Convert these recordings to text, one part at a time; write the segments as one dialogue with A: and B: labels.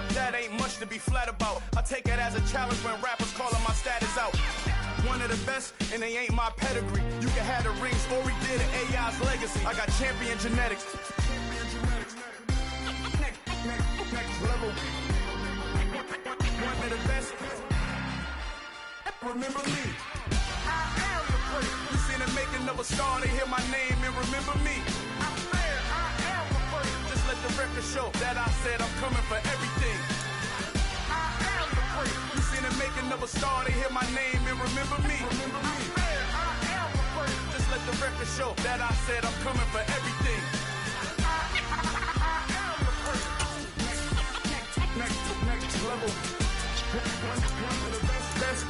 A: that ain't much to be flat about. I take it as a challenge when rappers calling my status out. One of the best, and they ain't my pedigree. You can have the rings, or we did it, AI's legacy. I got champion genetics. Next level. One of the best. Remember me. I am the first. You seen the making of a star, they hear my name and remember me. I'm fair, I am the first. Just let the record show that I said I'm coming for everything. I am the first. You seen the making of a star, they hear my name and remember me. I'm fair, I am the first. Just let the record show that I said I'm coming for everything. I am the first. Next level. One of the best.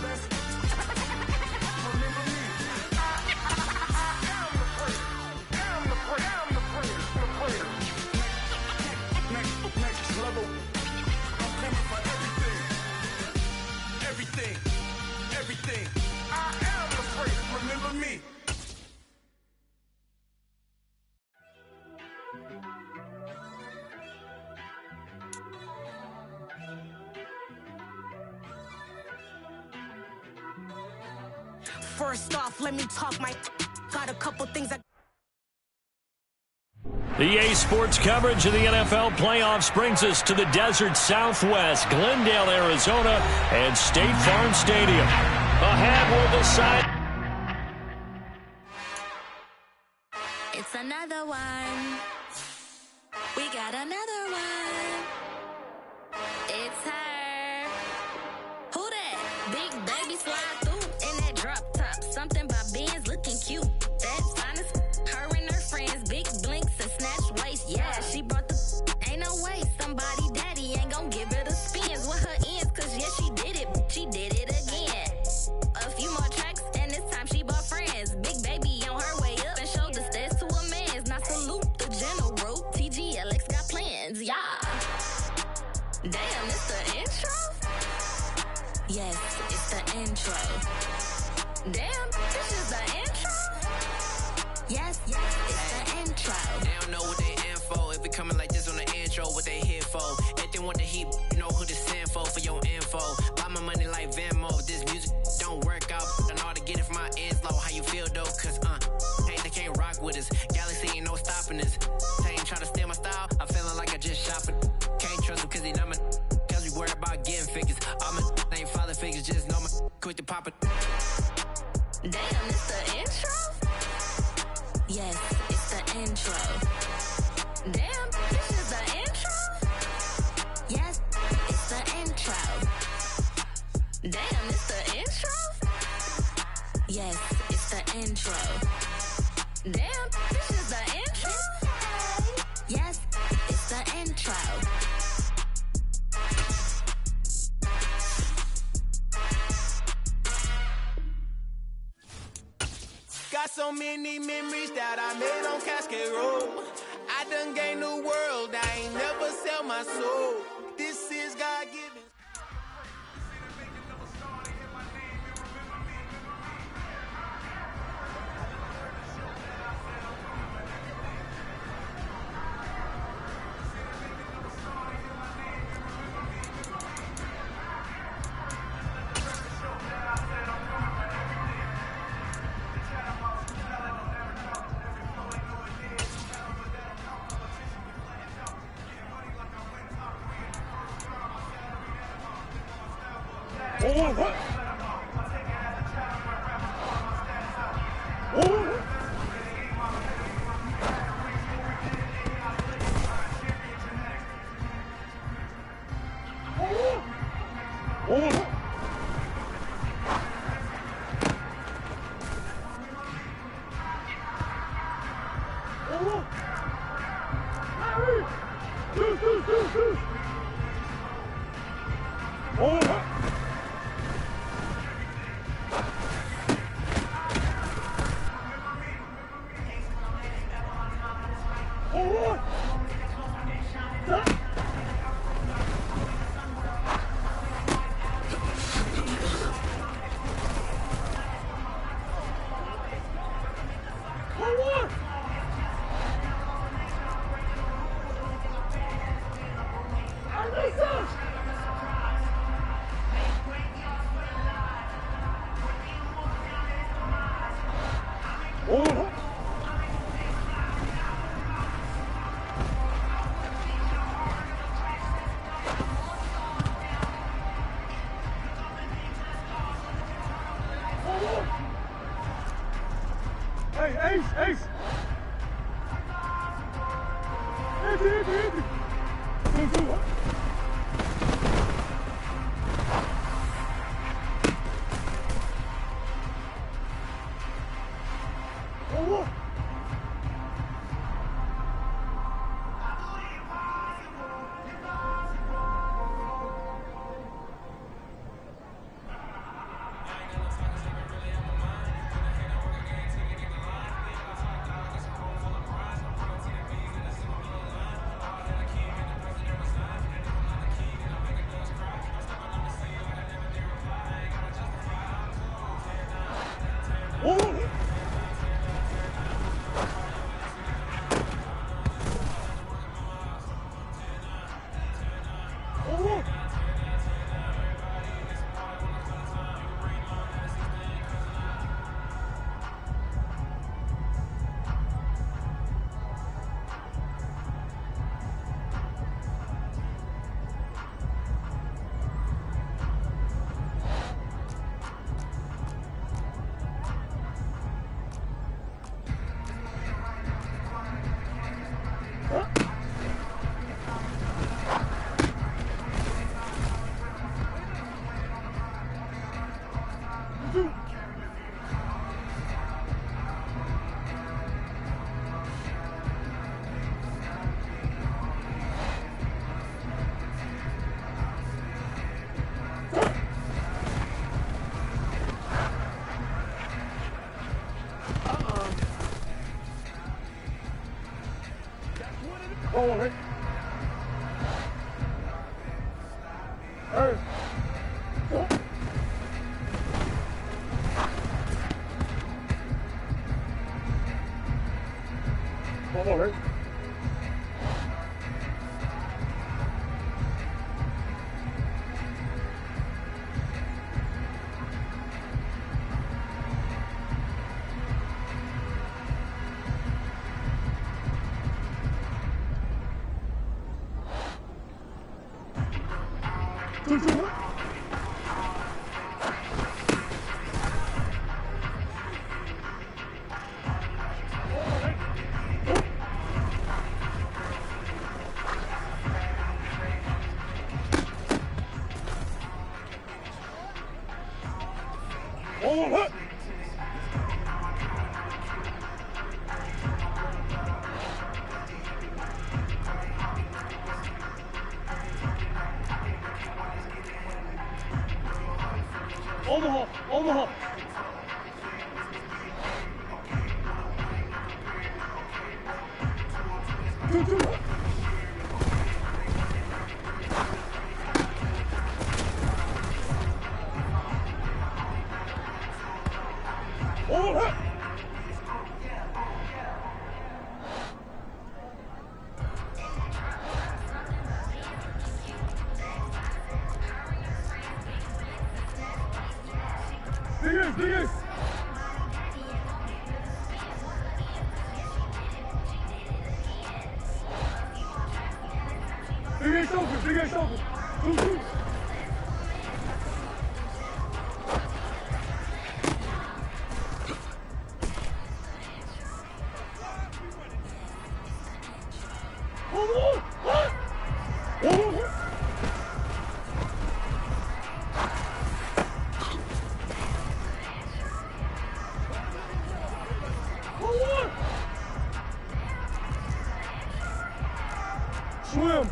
A: Remember me. I am the first. I'm the first. Next level. I'm coming for everything. I am the first. Remember me.
B: First off, let me talk my got a couple things I
C: The EA Sports coverage of the NFL playoffs brings us to the desert Southwest, Glendale, Arizona, and State Farm Stadium. Ahead will decide.
D: It's another one. We got another one. It's her. Who that? Big baby slide through in that drop top. Something by Benz looking cute. That's honest. Her and her friends, big blinks and snatch waist. Yeah, she brought the ain't no way. Somebody daddy ain't gon' give her the spins with her ends. Cause yeah, she did it. She did it again. A few more tracks and this time she bought friends. Big baby on her way up and showed the stairs to a man's. Now salute the general. TGLX got plans. Yeah. Damn, it's the intro? Yes, it's the intro. Damn, this is the intro? Yes, it's the intro.
E: They don't know what they in for. If it coming like this on the intro, what they here for? If they want the heat, you know who to send for your info. Buy my money like Venmo. If this music don't work out, I know how to get it from my ends low. How you feel though? Cause hey, they can't rock with us. Galaxy ain't no stopping this. They ain't trying to steal my style. I'm feeling like I just shopping. Can't trust them cause they not my. Cause we worried about getting figures. All my ain't father figures, just know my quick to pop it.
D: Damn, it's the intro? Yes, it's the intro. Damn, this is the intro? Yes, it's the intro. Damn, it's the intro? Yes, it's the intro. Damn, this is the intro? Yes, it's the intro.
A: Got so many memories that I made on Cascade Road. I done gained the world, I ain't never sell my soul. This is God-given.
F: Hey, Ace! Easy. Hold it. Hey. Hold it. Hold it. Omaha. Two. Hold it. Dig it open. Two. Swim.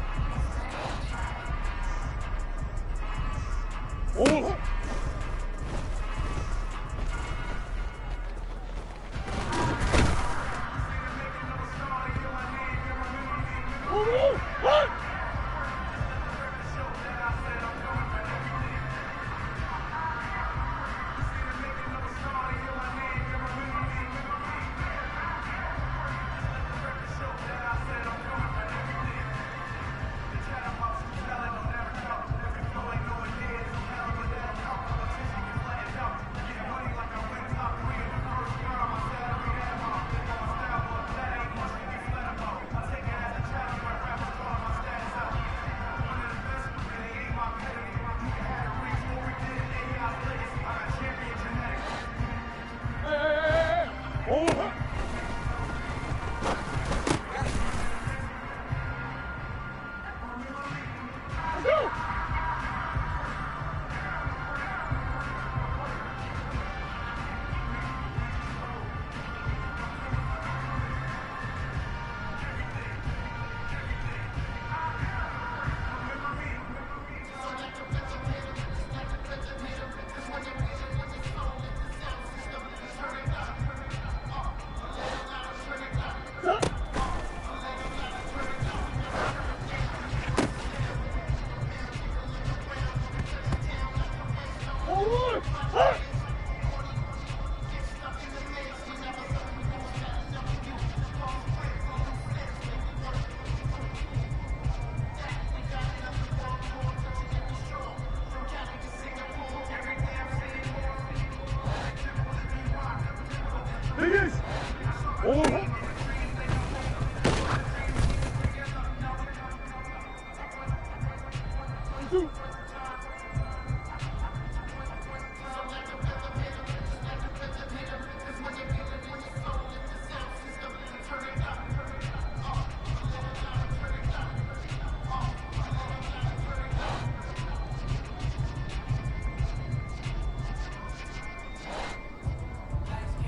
F: 2.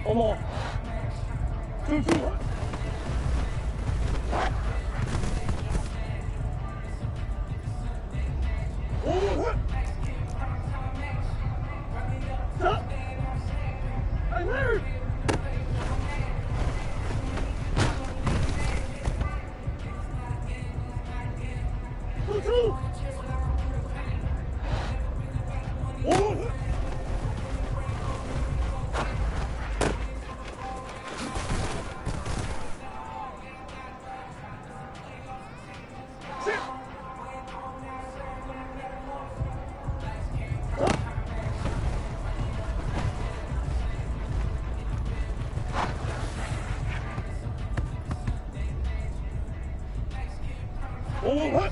F: Come on. 2, 2. Oh, stop. I heard. 2, 2. Oh. Oh, what?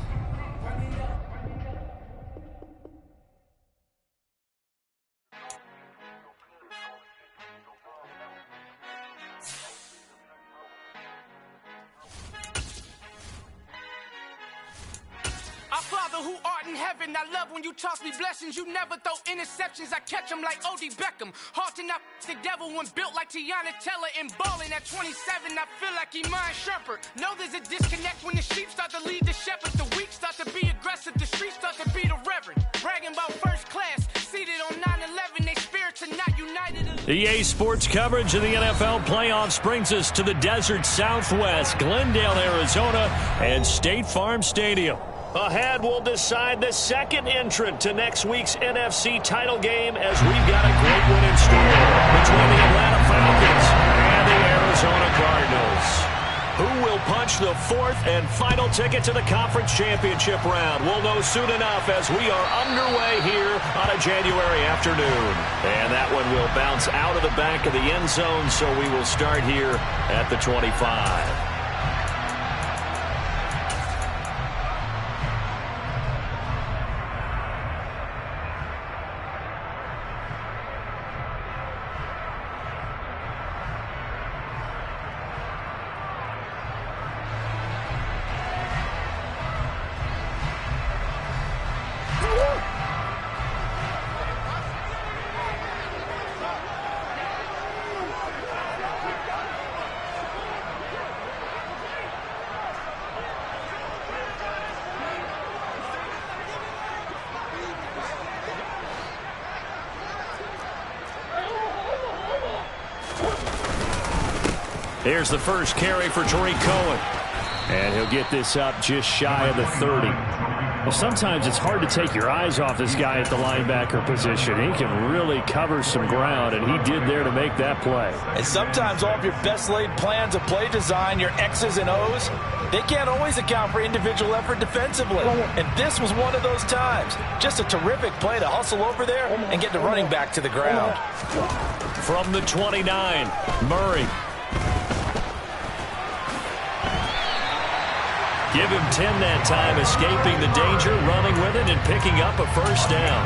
A: Our Father who art in heaven, I love when you toss me blessings. You never throw interceptions, I catch them like O.D. Beckham. Hard to knock the devil when built like Tiana Teller and balling at 27. I feel like Iman Shumpert. Know there's a disconnect when the sheep start to lead the shepherd. The weak start to be aggressive, the streets start to be the reverend. Bragging about first class, seated on 9/11, they spirits are not united.
C: EA Sports coverage of the NFL playoffs brings us to the desert Southwest, Glendale, Arizona, and State Farm Stadium. Ahead, we'll decide the second entrant to next week's NFC title game as we've got a great one in store between the Atlanta Falcons and the Arizona Cardinals. Who will punch the fourth and final ticket to the conference championship round? We'll know soon enough as we are underway here on a January afternoon. And that one will bounce out of the back of the end zone, so we will start here at the 25. Here's the first carry for Tariq Cohen. And he'll get this up just shy of the 30. Well, sometimes it's hard to take your eyes off this guy at the linebacker position. He can really cover some ground, and he did there to make that play.
G: And sometimes all of your best laid plans of play design, your X's and O's, they can't always account for individual effort defensively. And this was one of those times. Just a terrific play to hustle over there and get the running back to the ground.
C: From the 29, Murray. Give him 10 that time, escaping the danger, running with it, and picking up a first down.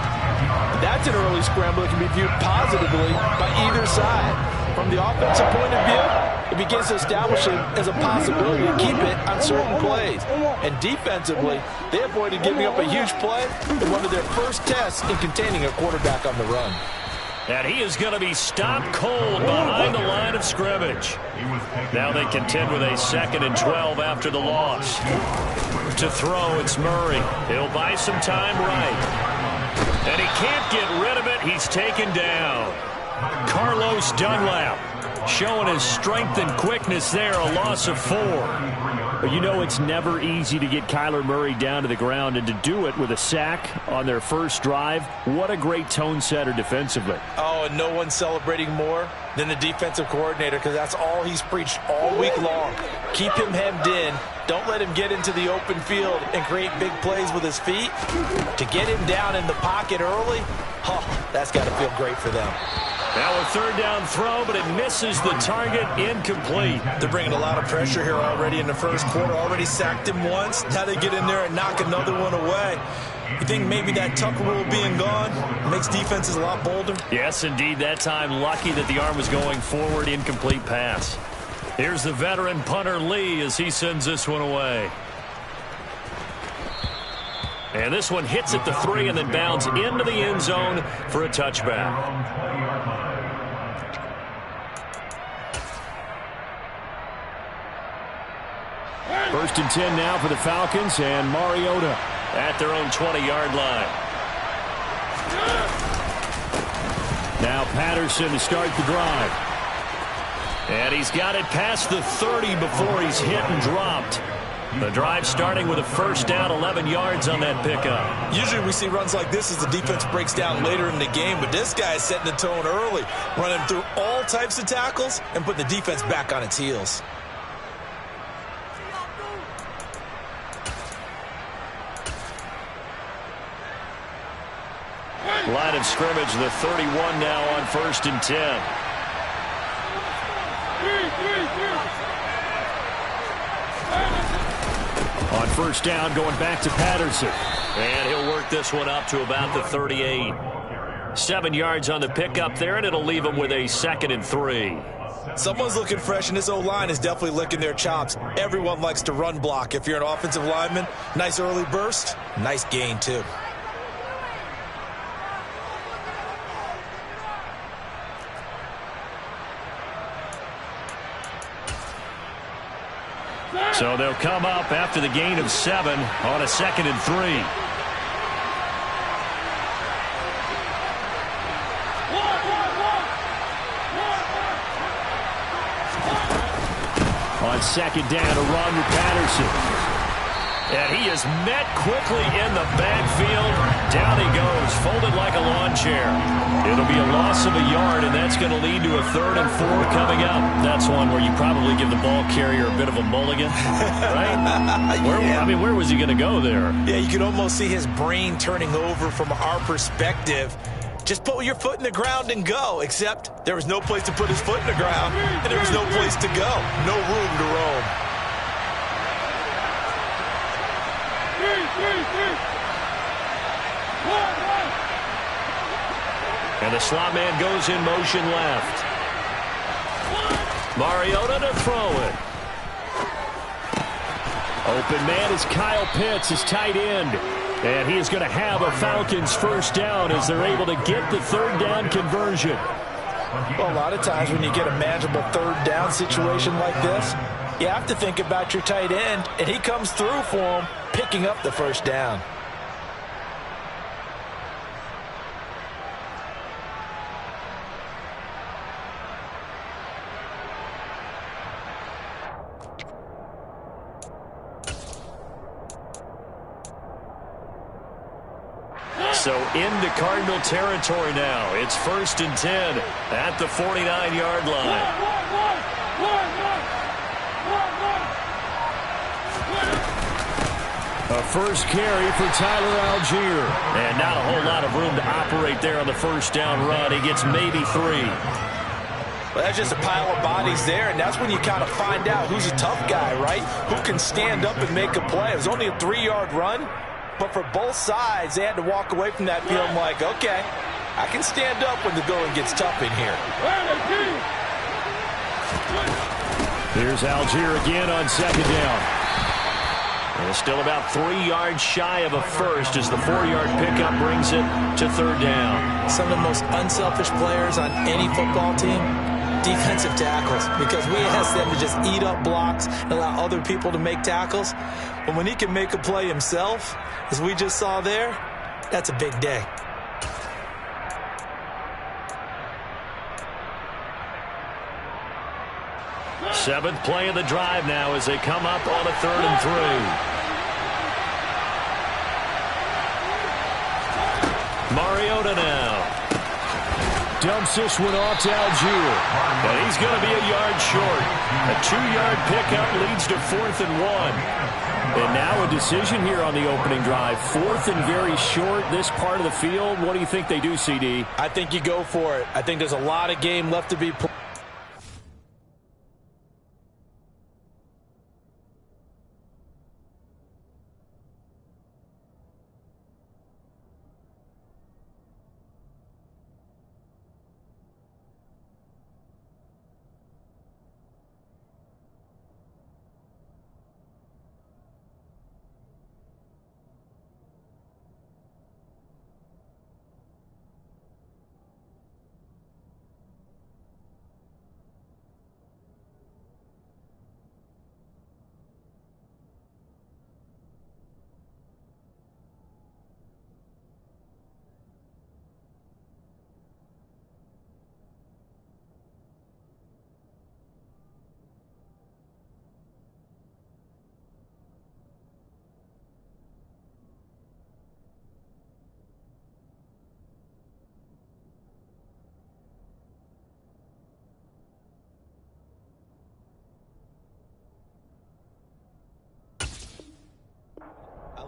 G: That's an early scramble that can be viewed positively by either side. From the offensive point of view, it begins to establish it as a possibility to keep it on certain plays. And defensively, they avoided giving up a huge play in one of their first tests in containing a quarterback on the run.
C: And he is going to be stopped cold behind the line of scrimmage. Now they contend with a 2nd and 12 after the loss. To throw, it's Murray. He'll buy some time right. And he can't get rid of it. He's taken down. Carlos Dunlap showing his strength and quickness there, a loss of 4. But you know it's never easy to get Kyler Murray down to the ground, and to do it with a sack on their first drive, what a great tone setter defensively.
G: Oh, and no one's celebrating more than the defensive coordinator, because that's all he's preached all week long. Keep him hemmed in. Don't let him get into the open field and create big plays with his feet. To get him down in the pocket early, that's got to feel great for them.
C: Now a 3rd down throw, but it misses the target, incomplete.
G: They're bringing a lot of pressure here already in the first quarter. Already sacked him once. Now they get in there and knock another one away. You think maybe that Tucker rule being gone makes defenses a lot bolder?
C: Yes, indeed. That time, lucky that the arm was going forward. Incomplete pass. Here's the veteran punter Lee as he sends this one away. And this one hits at the 3 and then bounds into the end zone for a touchback. First and 10 now for the Falcons, and Mariota at their own 20-yard line. Now Patterson to start the drive. And he's got it past the 30 before he's hit and dropped. The drive starting with a first down, 11 yards on that pickup.
G: Usually we see runs like this as the defense breaks down later in the game, but this guy is setting the tone early, running through all types of tackles and putting the defense back on its heels.
C: Line of scrimmage, the 31 now on first and 10. On first down, going back to Patterson. And he'll work this one up to about the 38. 7 yards on the pickup there, and it'll leave him with a 2nd and 3.
G: Someone's looking fresh, and this O-line is definitely licking their chops. Everyone likes to run block. If you're an offensive lineman, nice early burst, nice gain too.
C: So they'll come up after the gain of 7 on a 2nd and 3. On second down, a run with Patterson. And he is met quickly in the backfield. Down he goes, folded like a lawn chair. It'll be a loss of a yard, and that's going to lead to a 3rd and 4 coming up. That's one where you probably give the ball carrier a bit of a mulligan, right? Where was he going to go there?
G: Yeah, you could almost see his brain turning over from our perspective. Just put your foot in the ground and go, except there was no place to put his foot in the ground, and there was no place to go. No room to roam.
C: And the slot man goes in motion left. Mariota to throw it. Open man is Kyle Pitts, his tight end. And he is going to have a Falcons first down as they're able to get the 3rd down conversion.
G: Well, a lot of times when you get a manageable 3rd down situation like this, you have to think about your tight end, and he comes through for him, picking up the first down.
C: So into Cardinal territory now. It's 1st and 10 at the 49-yard line. A first carry for Tyler Algier. And not a whole lot of room to operate there on the first down run. He gets maybe 3.
G: Well, that's just a pile of bodies there, and that's when you kind of find out who's a tough guy, right? Who can stand up and make a play. It was only a 3-yard run, but for both sides, they had to walk away from that feeling like, okay, I can stand up when the going gets tough in here.
C: Here's Algier again on second down. And still about 3 yards shy of a first as the 4-yard pickup brings it to 3rd down.
G: Some of the most unselfish players on any football team, defensive tackles, because we ask them to just eat up blocks and allow other people to make tackles. But when he can make a play himself, as we just saw there, that's a big day.
C: Seventh play of the drive now as they come up on a 3rd and 3. Mariota now. Dumps this one off to Algier. And he's going to be a yard short. A 2-yard pickup leads to 4th and 1. And now a decision here on the opening drive. 4th and very short, this part of the field. What do you think they do, CD?
G: I think you go for it. I think there's a lot of game left to be played.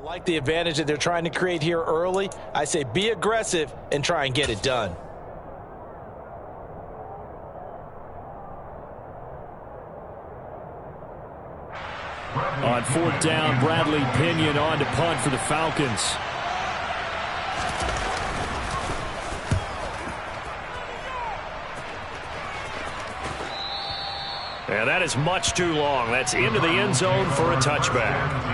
G: Like the advantage that they're trying to create here early. I say be aggressive and try and get it done.
C: On 4th down, Bradley Pinion on to punt for the Falcons. And that is much too long. That's into the end zone for a touchback.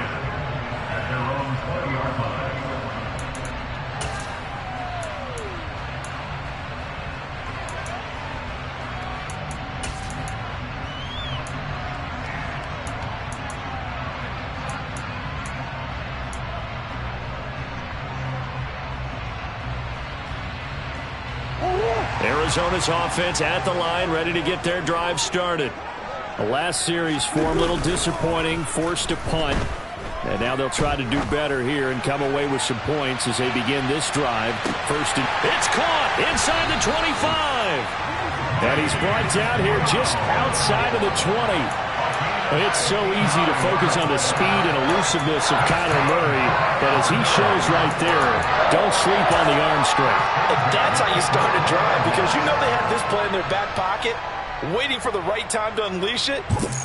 C: Arizona's offense at the line, ready to get their drive started. The last series for them, a little disappointing, forced to punt. And now they'll try to do better here and come away with some points as they begin this drive. First, it's caught inside the 25. And he's brought down here just outside of the 20. It's so easy to focus on the speed and elusiveness of Kyler Murray, but as he shows right there, don't sleep on the arm strength.
G: And that's how you start a drive, because you know they had this play in their back pocket, waiting for the right time to unleash it.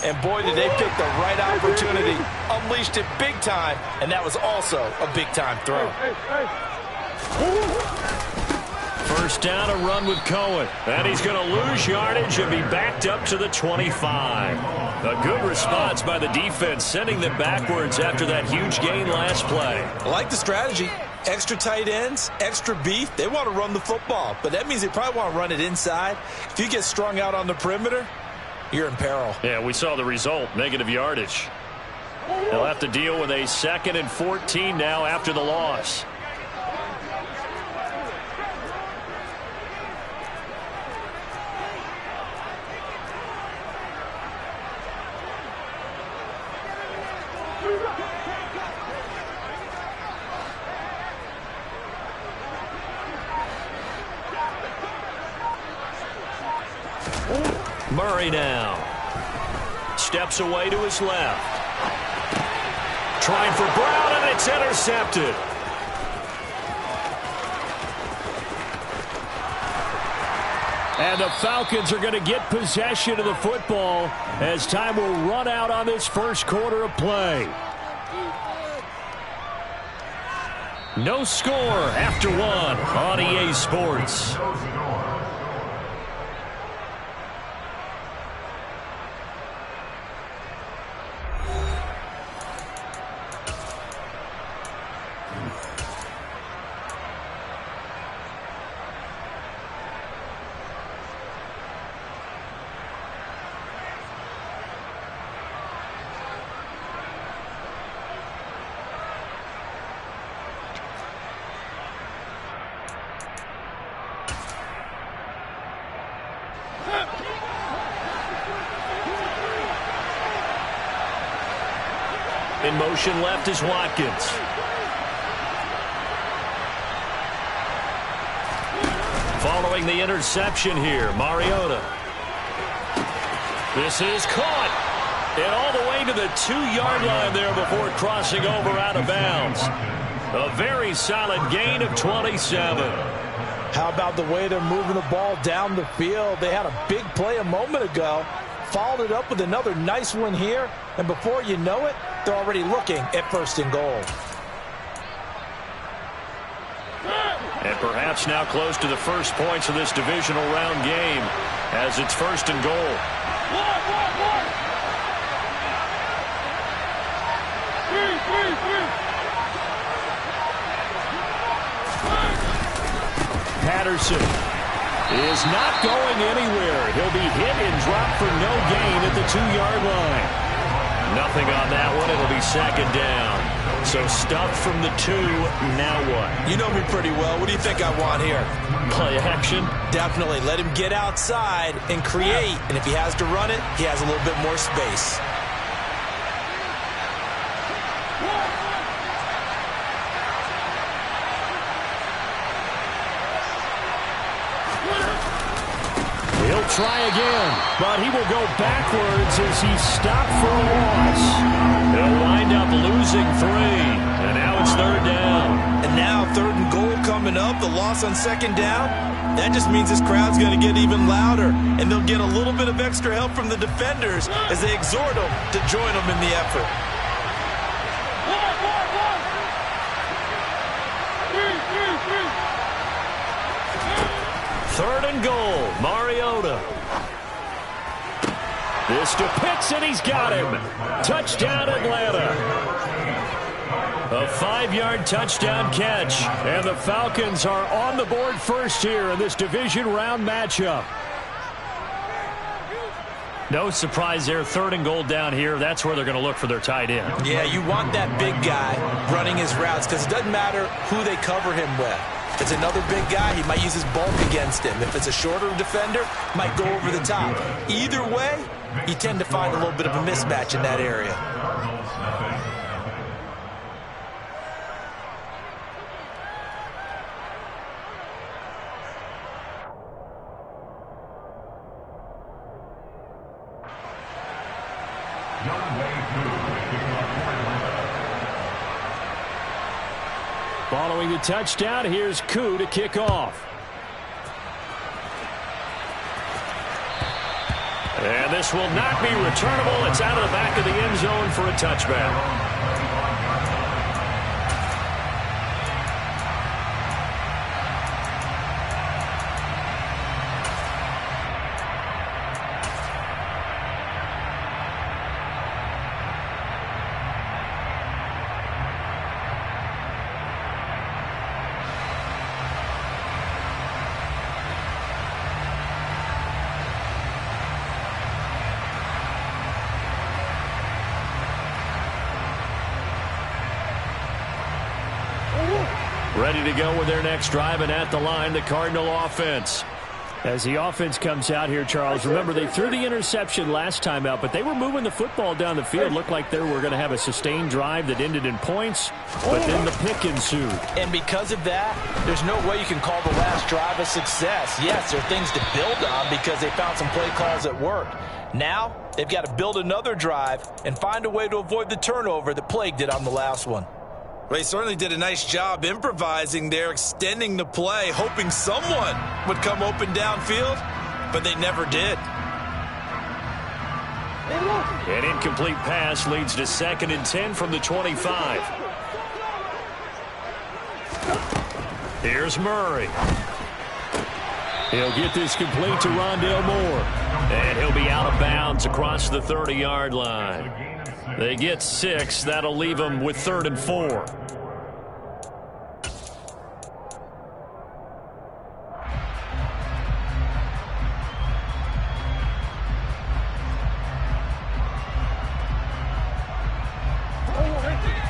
G: And boy, did they pick the right opportunity, unleashed it big time, and that was also a big-time throw.
C: First down, a run with Cohen. And he's going to lose yardage and be backed up to the 25. A good response by the defense, sending them backwards after that huge gain last play.
G: I like the strategy. Extra tight ends, extra beef. They want to run the football, but that means they probably want to run it inside. If you get strung out on the perimeter, you're in peril.
C: Yeah, we saw the result, negative yardage. They'll have to deal with a 2nd and 14 now after the loss. Murray now steps away to his left, trying for Brown, and it's intercepted. And the Falcons are going to get possession of the football as time will run out on this first quarter of play. No score after one on EA Sports. In motion left is Watkins. Following the interception here, Mariota. This is caught. And all the way to the 2-yard line there before crossing over out of bounds. A very solid gain of 27.
G: How about the way they're moving the ball down the field? They had a big play a moment ago. Followed it up with another nice one here. And before you know it, they're already looking at 1st and goal.
C: And perhaps now close to the first points of this divisional round game as it's 1st and goal. Patterson is not going anywhere. He'll be hit and dropped for no gain at the 2-yard line. Nothing on that one. It'll be 2nd down. So stuffed from the 2. Now what?
G: You know me pretty well. What do you think I want here?
C: Play action?
G: Definitely. Let him get outside and create. And if he has to run it, he has a little bit more space.
C: He'll try again, but he will go backwards as he's stopped for a loss. He'll wind up losing 3. And now it's third down.
G: And now 3rd and goal coming up. The loss on 2nd down. That just means this crowd's going to get even louder. And they'll get a little bit of extra help from the defenders as they exhort them to join them in the effort.
C: 3rd and goal, Mariota. This to Pitts, and he's got him. Touchdown, Atlanta. A 5-yard touchdown catch. And the Falcons are on the board first here in this division round matchup. No surprise there, 3rd and goal down here. That's where they're going to look for their tight end.
G: Yeah, you want that big guy running his routes because it doesn't matter who they cover him with. If it's another big guy, he might use his bulk against him. If it's a shorter defender, might go over the top. Either way, you tend to find a little bit of a mismatch in that area.
C: Following the touchdown, here's Koo to kick off. And this will not be returnable. It's out of the back of the end zone for a touchback. Ready to go with their next drive, and at the line, the Cardinal offense. As the offense comes out here, Charles, remember they threw the interception last time out, but they were moving the football down the field. Looked like they were going to have a sustained drive that ended in points, but then the pick ensued.
G: And because of that, there's no way you can call the last drive a success. Yes, there are things to build on because they found some play calls that worked. Now, they've got to build another drive and find a way to avoid the turnover that plagued it on the last one. Well, they certainly did a nice job improvising there, extending the play, hoping someone would come open downfield, but they never did.
C: An incomplete pass leads to 2nd and 10 from the 25. Here's Murray. He'll get this complete to Rondale Moore, and he'll be out of bounds across the 30-yard line. They get 6. That'll leave them with 3rd and 4.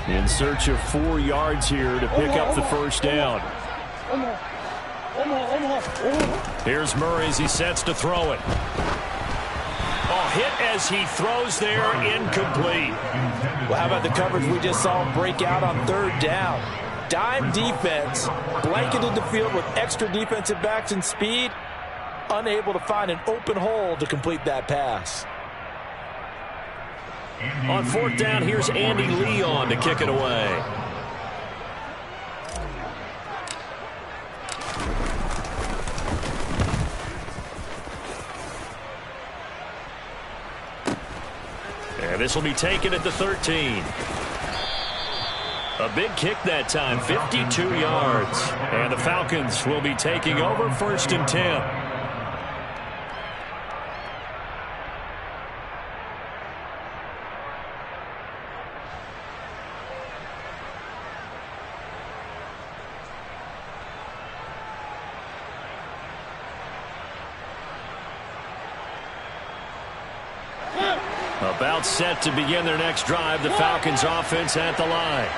C: In search of 4 yards here to pick up the first down. Here's Murray as he sets to throw it. Oh, hit as he throws there, incomplete.
G: Well, how about the coverage we just saw him break out on 3rd down? Dime defense, blanketed the field with extra defensive backs and speed, unable to find an open hole to complete that pass.
C: On 4th down, here's Andy Leon to kick it away. And this will be taken at the 13. A big kick that time, 52 yards. And the Falcons will be taking over 1st and 10. About set to begin their next drive, the Falcons offense at the line.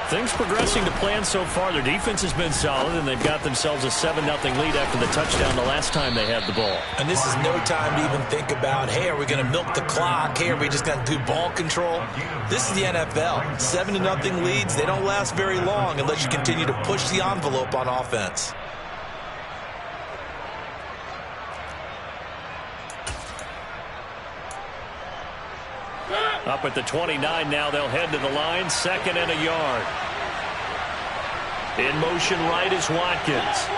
C: Things progressing to plan so far. Their defense has been solid, and they've got themselves a 7-0 lead after the touchdown the last time they had the ball.
G: And this is no time to even think about, hey, are we going to milk the clock? Hey, are we just going to do ball control? This is the NFL. 7-0 leads, they don't last very long unless you continue to push the envelope on offense.
C: Up at the 29 now, they'll head to the line, 2nd and a yard. In motion right is Watkins.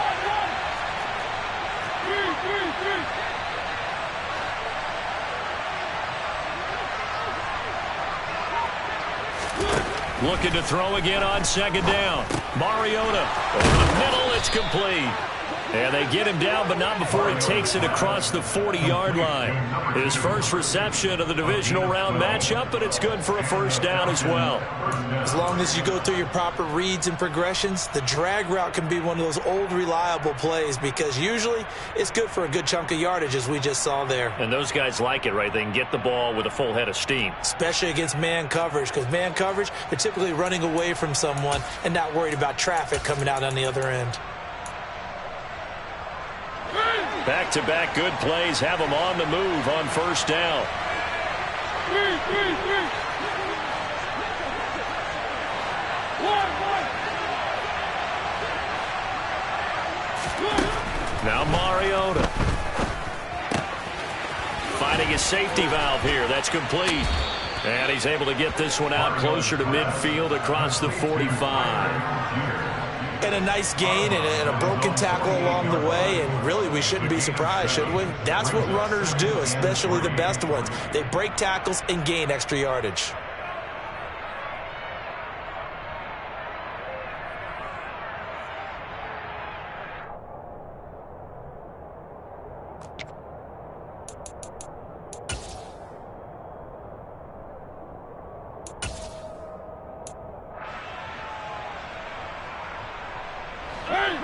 C: Looking to throw again on second down. Mariota over the middle. It's complete. And they get him down, but not before he takes it across the 40-yard line. His first reception of the divisional round matchup, but it's good for a first down as well.
G: As long as you go through your proper reads and progressions, the drag route can be one of those old reliable plays because usually it's good for a good chunk of yardage, as we just saw there.
C: And those guys like it, right? They can get the ball with a full head of steam.
G: Especially against man coverage, because man coverage, they're typically running away from someone and not worried about traffic coming out on the other end.
C: Back-to-back good plays have them on the move on first down. Now Mariota. Finding a safety valve here. That's complete. And he's able to get this one out closer to midfield across the 45.
G: And a nice gain and a broken tackle along the way, and really we shouldn't be surprised, should we? That's what runners do, especially the best ones. They break tackles and gain extra yardage.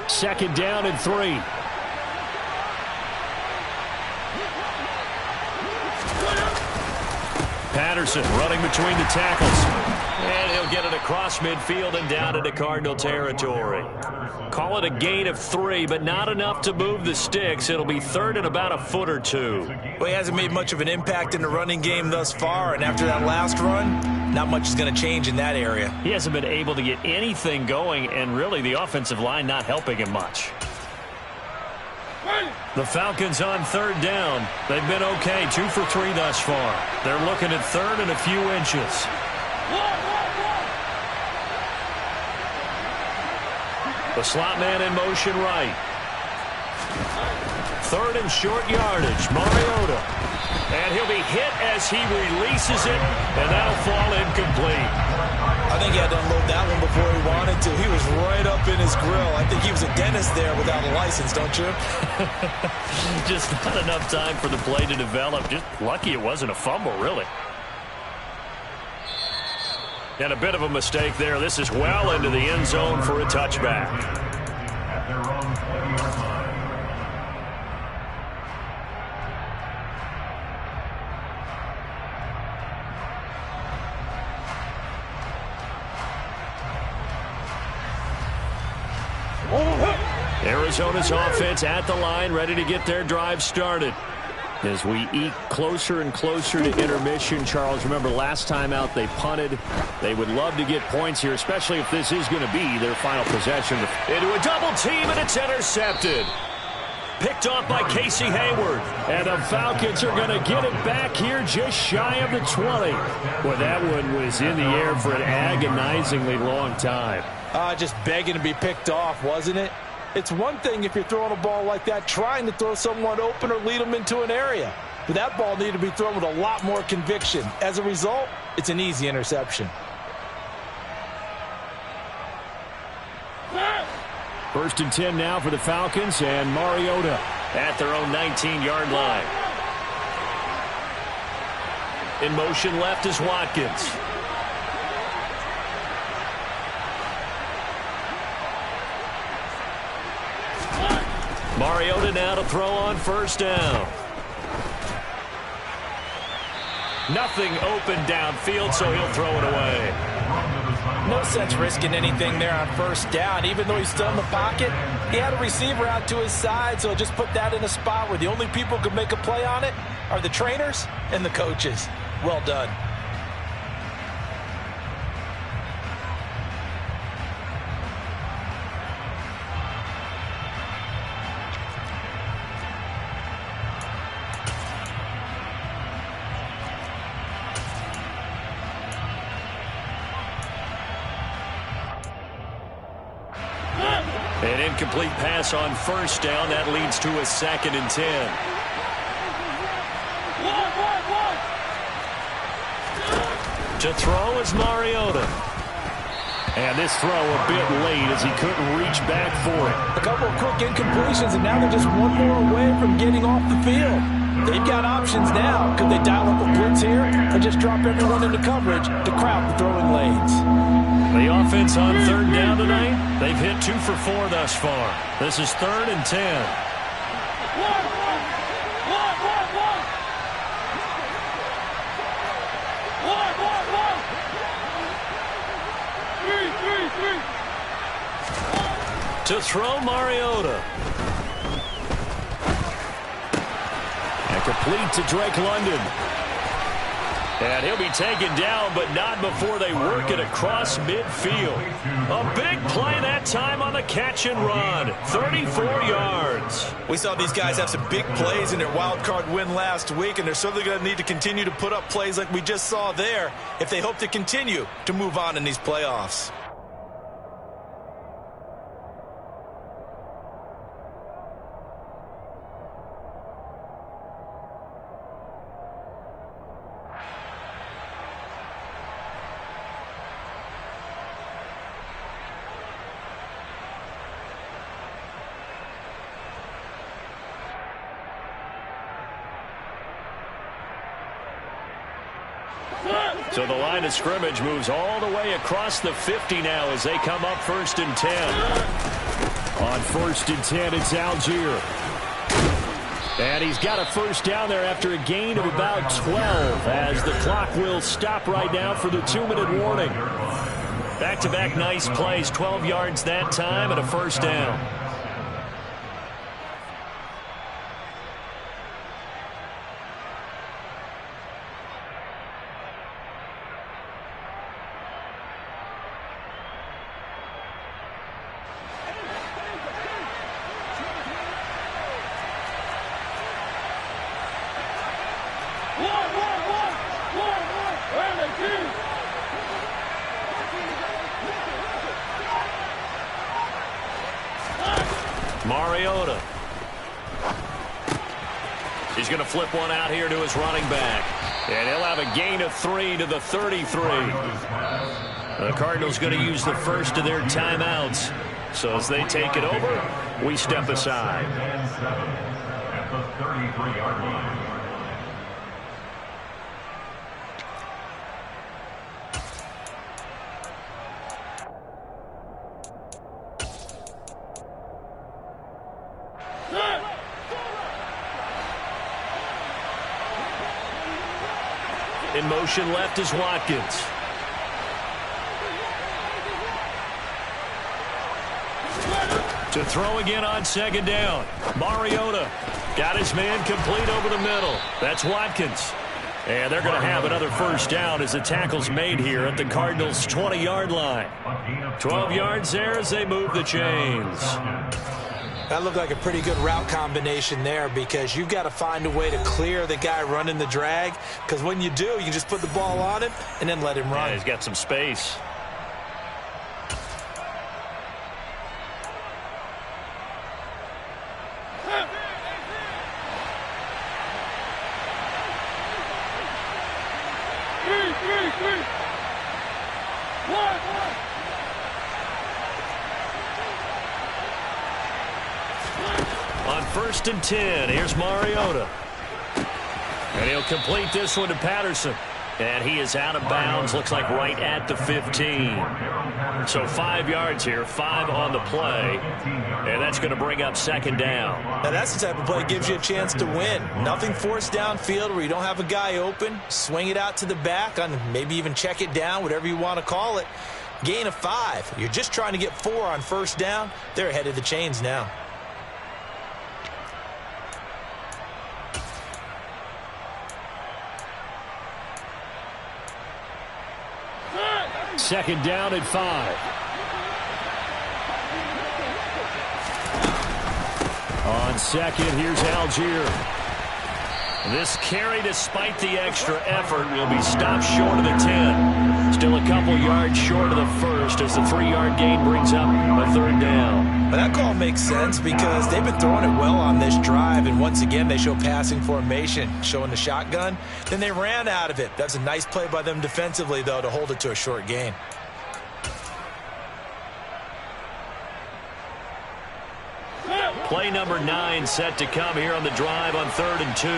C: Second down and 3. Patterson running between the tackles. And he'll get it across midfield and down into Cardinal territory. Call it a gain of 3, but not enough to move the sticks. It'll be third and about a foot or two.
G: Well, he hasn't made much of an impact in the running game thus far, and after that last run, not much is going to change in that area.
C: He hasn't been able to get anything going, and really the offensive line not helping him much. The Falcons on third down. They've been okay, 2 for 3 thus far. They're looking at third and a few inches. The slot man in motion right. Third and short yardage, Mariota. And he'll be hit as he releases it, and that'll fall incomplete.
G: I think he had to unload that one before he wanted to. He was right up in his grill. I think he was a dentist there without a license, don't you?
C: Just not enough time for the play to develop. Just lucky it wasn't a fumble, really. And a bit of a mistake there. This is well into the end zone for a touchback. Arizona's offense at the line, ready to get their drive started. As we eke closer and closer to intermission, Charles, remember last time out they punted. They would love to get points here, especially if this is going to be their final possession. Into a double team, and it's intercepted. Picked off by Casey Hayward. And the Falcons are going to get it back here just shy of the 20. Boy, that one was in the air for an agonizingly long time.
G: Just begging to be picked off, wasn't it? It's one thing if you're throwing a ball like that, trying to throw someone open or lead them into an area. But that ball needed to be thrown with a lot more conviction. As a result, it's an easy interception.
C: First and 10 now for the Falcons, and Mariota at their own 19-yard line. In motion left is Watkins. Mariota now to throw on first down. Nothing open downfield, so he'll throw it away.
G: No sense risking anything there on first down. Even though he's still in the pocket, he had a receiver out to his side, so just put that in a spot where the only people who can make a play on it are the trainers and the coaches. Well done.
C: An incomplete pass on first down. That leads to a 2nd and 10. To throw is Mariota. And this throw a bit late as he couldn't reach back for it.
G: A couple of quick incompletions, and now they're just one more away from getting off the field. They've got options now. Could they dial up a blitz here or just drop everyone into coverage to crowd the throwing lanes?
C: The offense on 3rd down tonight, they've hit 2 for 4 thus far. This is 3rd and 10. To throw, Mariota. And complete to Drake London. And he'll be taken down, but not before they work it across midfield. A big play that time on the catch and run. 34 yards.
G: We saw these guys have some big plays in their wild card win last week, and they're certainly going to need to continue to put up plays like we just saw there if they hope to continue to move on in these playoffs.
C: So the line of scrimmage moves all the way across the 50 now as they come up 1st and 10. On 1st and 10, it's Algier. And he's got a first down there after a gain of about 12 as the clock will stop right now for the 2-minute warning. Back-to-back nice plays, 12 yards that time and a first down. Mariota. He's going to flip one out here to his running back. And he'll have a gain of 3 to the 33. The Cardinals going to use the first of their timeouts. So as they take it over, we step aside.
H: At the 33-yard line.
C: In motion left is Watkins. To throw again on 2nd down. Mariota got his man complete over the middle. That's Watkins. And they're going to have another first down as the tackle's made here at the Cardinals' 20-yard line. 12 yards there as they move the chains.
G: That looked like a pretty good route combination there because you've got to find a way to clear the guy running the drag, because when you do, you can just put the ball on him and then let him run.
C: Yeah, he's got some space. On 1st and 10, here's Mariota. And he'll complete this one to Patterson. And he is out of bounds, looks like right at the 15. So 5 yards here, 5 on the play. And that's going to bring up 2nd down.
G: Now that's the type of play that gives you a chance to win. Nothing forced downfield where you don't have a guy open. Swing it out to the back, on maybe even check it down, whatever you want to call it. Gain of 5. You're just trying to get 4 on 1st down. They're ahead of the chains now.
C: Second down at 5. On 2nd, here's Algier. This carry, despite the extra effort, will be stopped short of the 10. Still a couple yards short of the first as the 3-yard gain brings up a 3rd down.
G: But that call makes sense because they've been throwing it well on this drive, and once again they show passing formation, showing the shotgun. Then they ran out of it. That's a nice play by them defensively, though, to hold it to a short gain.
C: Play number 9 set to come here on the drive on 3rd and 2.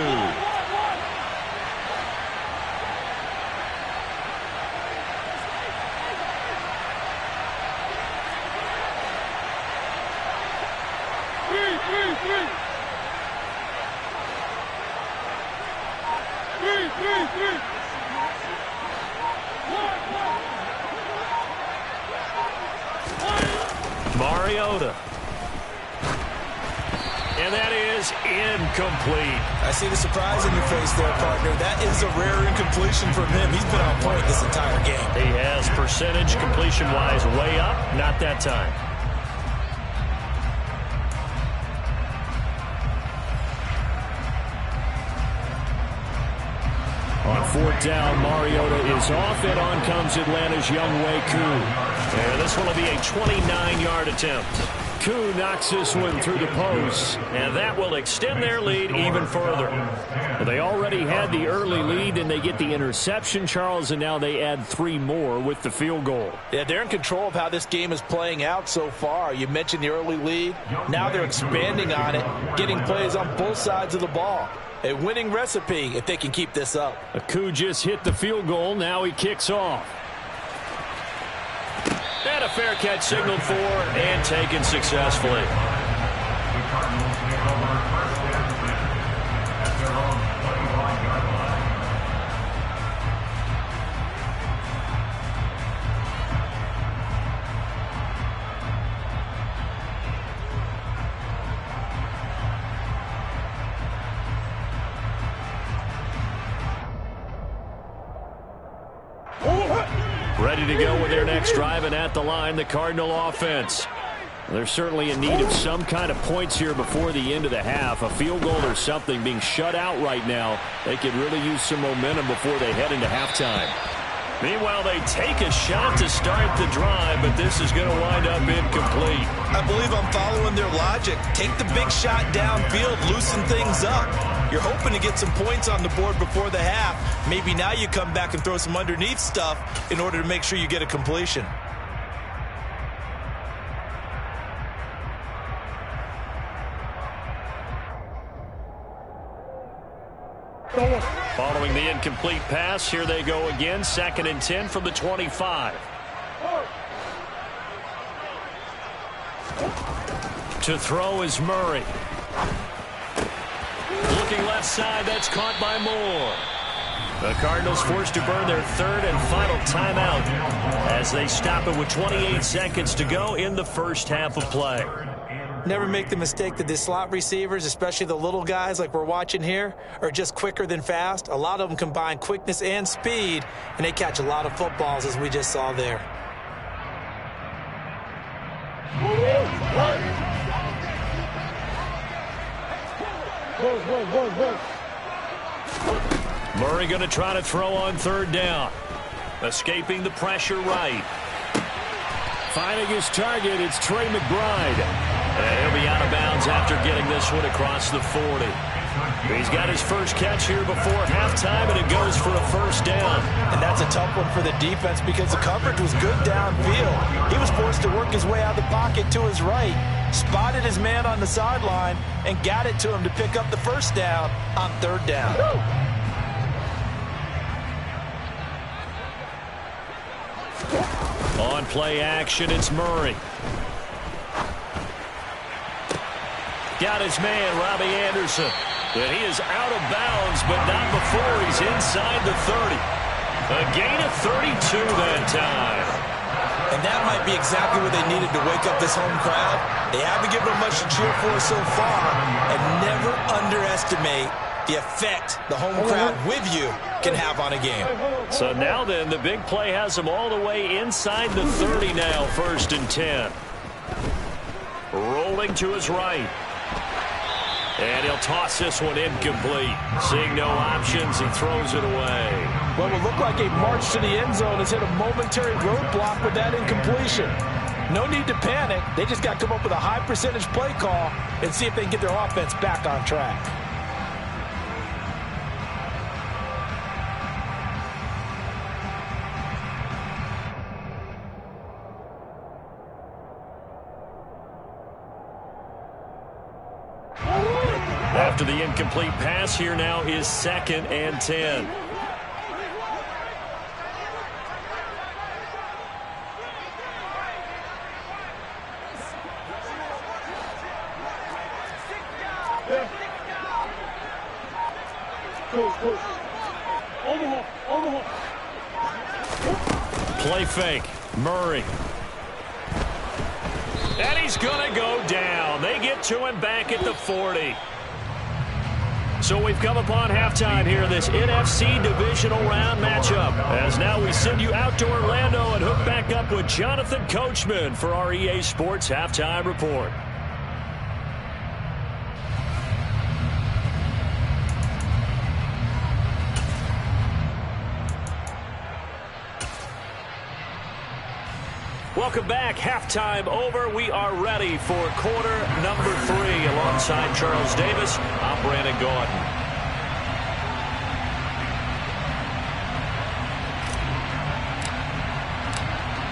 C: Mariota. And that is incomplete.
G: I see the surprise in your face there, partner. That is a rare incompletion from him. He's been on point this entire game.
C: He has percentage completion-wise way up. Not that time. On 4th down, Mariota is off, and on comes Atlanta's Younghoe Koo. And this one will be a 29-yard attempt. Koo knocks this one through the post, and that will extend their lead even further. Well, they already had the early lead, and they get the interception, Charles, and now they add 3 more with the field goal.
G: Yeah, they're in control of how this game is playing out so far. You mentioned the early lead. Now they're expanding on it, getting plays on both sides of the ball. A winning recipe if they can keep this up.
C: Koo just hit the field goal. Now he kicks off. And a fair catch signaled for and taken successfully.
H: The Cardinals take over 1st and 10 at their own 25-yard line.
C: Ready to go with their next drive, and at the line, the Cardinal offense. They're certainly in need of some kind of points here before the end of the half. A field goal or something, being shut out right now. They could really use some momentum before they head into halftime. Meanwhile, they take a shot to start the drive, but this is going to wind up incomplete.
G: I believe I'm following their logic. Take the big shot downfield, loosen things up. You're hoping to get some points on the board before the half. Maybe now you come back and throw some underneath stuff in order to make sure you get a completion.
C: Following the incomplete pass, here they go again. 2nd and 10 from the 25. To throw is Murray. Looking left side, that's caught by Moore. The Cardinals forced to burn their 3rd and final timeout as they stop it with 28 seconds to go in the first half of play.
G: Never make the mistake that the slot receivers, especially the little guys like we're watching here, are just quicker than fast. A lot of them combine quickness and speed, and they catch a lot of footballs, as we just saw there.
C: Murray going to try to throw on 3rd down. Escaping the pressure right. Finding his target, it's Trey McBride. And he'll be out of bounds after getting this one across the 40. He's got his first catch here before halftime, and it goes for a 1st down.
G: And that's a tough one for the defense because the coverage was good downfield. He was forced to work his way out of the pocket to his right, spotted his man on the sideline, and got it to him to pick up the 1st down on 3rd down.
C: On play action, it's Murray. Got his man, Robbie Anderson. And he is out of bounds, but not before he's inside the 30. A gain of 32 that time.
G: And that might be exactly what they needed to wake up this home crowd. They haven't given them much to cheer for so far, and never underestimate the effect the home crowd with you can have on a game.
C: So now then, the big play has them all the way inside the 30 now, 1st and 10. Rolling to his right. And he'll toss this one incomplete. Seeing no options, he throws it away.
G: What will look like a march to the end zone has hit a momentary roadblock with that incompletion. No need to panic. They just got to come up with a high percentage play call and see if they can get their offense back on track.
C: After the incomplete pass, here now is 2nd and 10. Play fake. Murray. And he's going to go down. They get to him back at the 40. So we've come upon halftime here in this NFC divisional round matchup. As now we send you out to Orlando and hook back up with Jonathan Coachman for our EA Sports Halftime Report. Welcome back. Halftime over. We are ready for quarter number 3. Alongside Charles Davis, I'm Brandon Gaudin.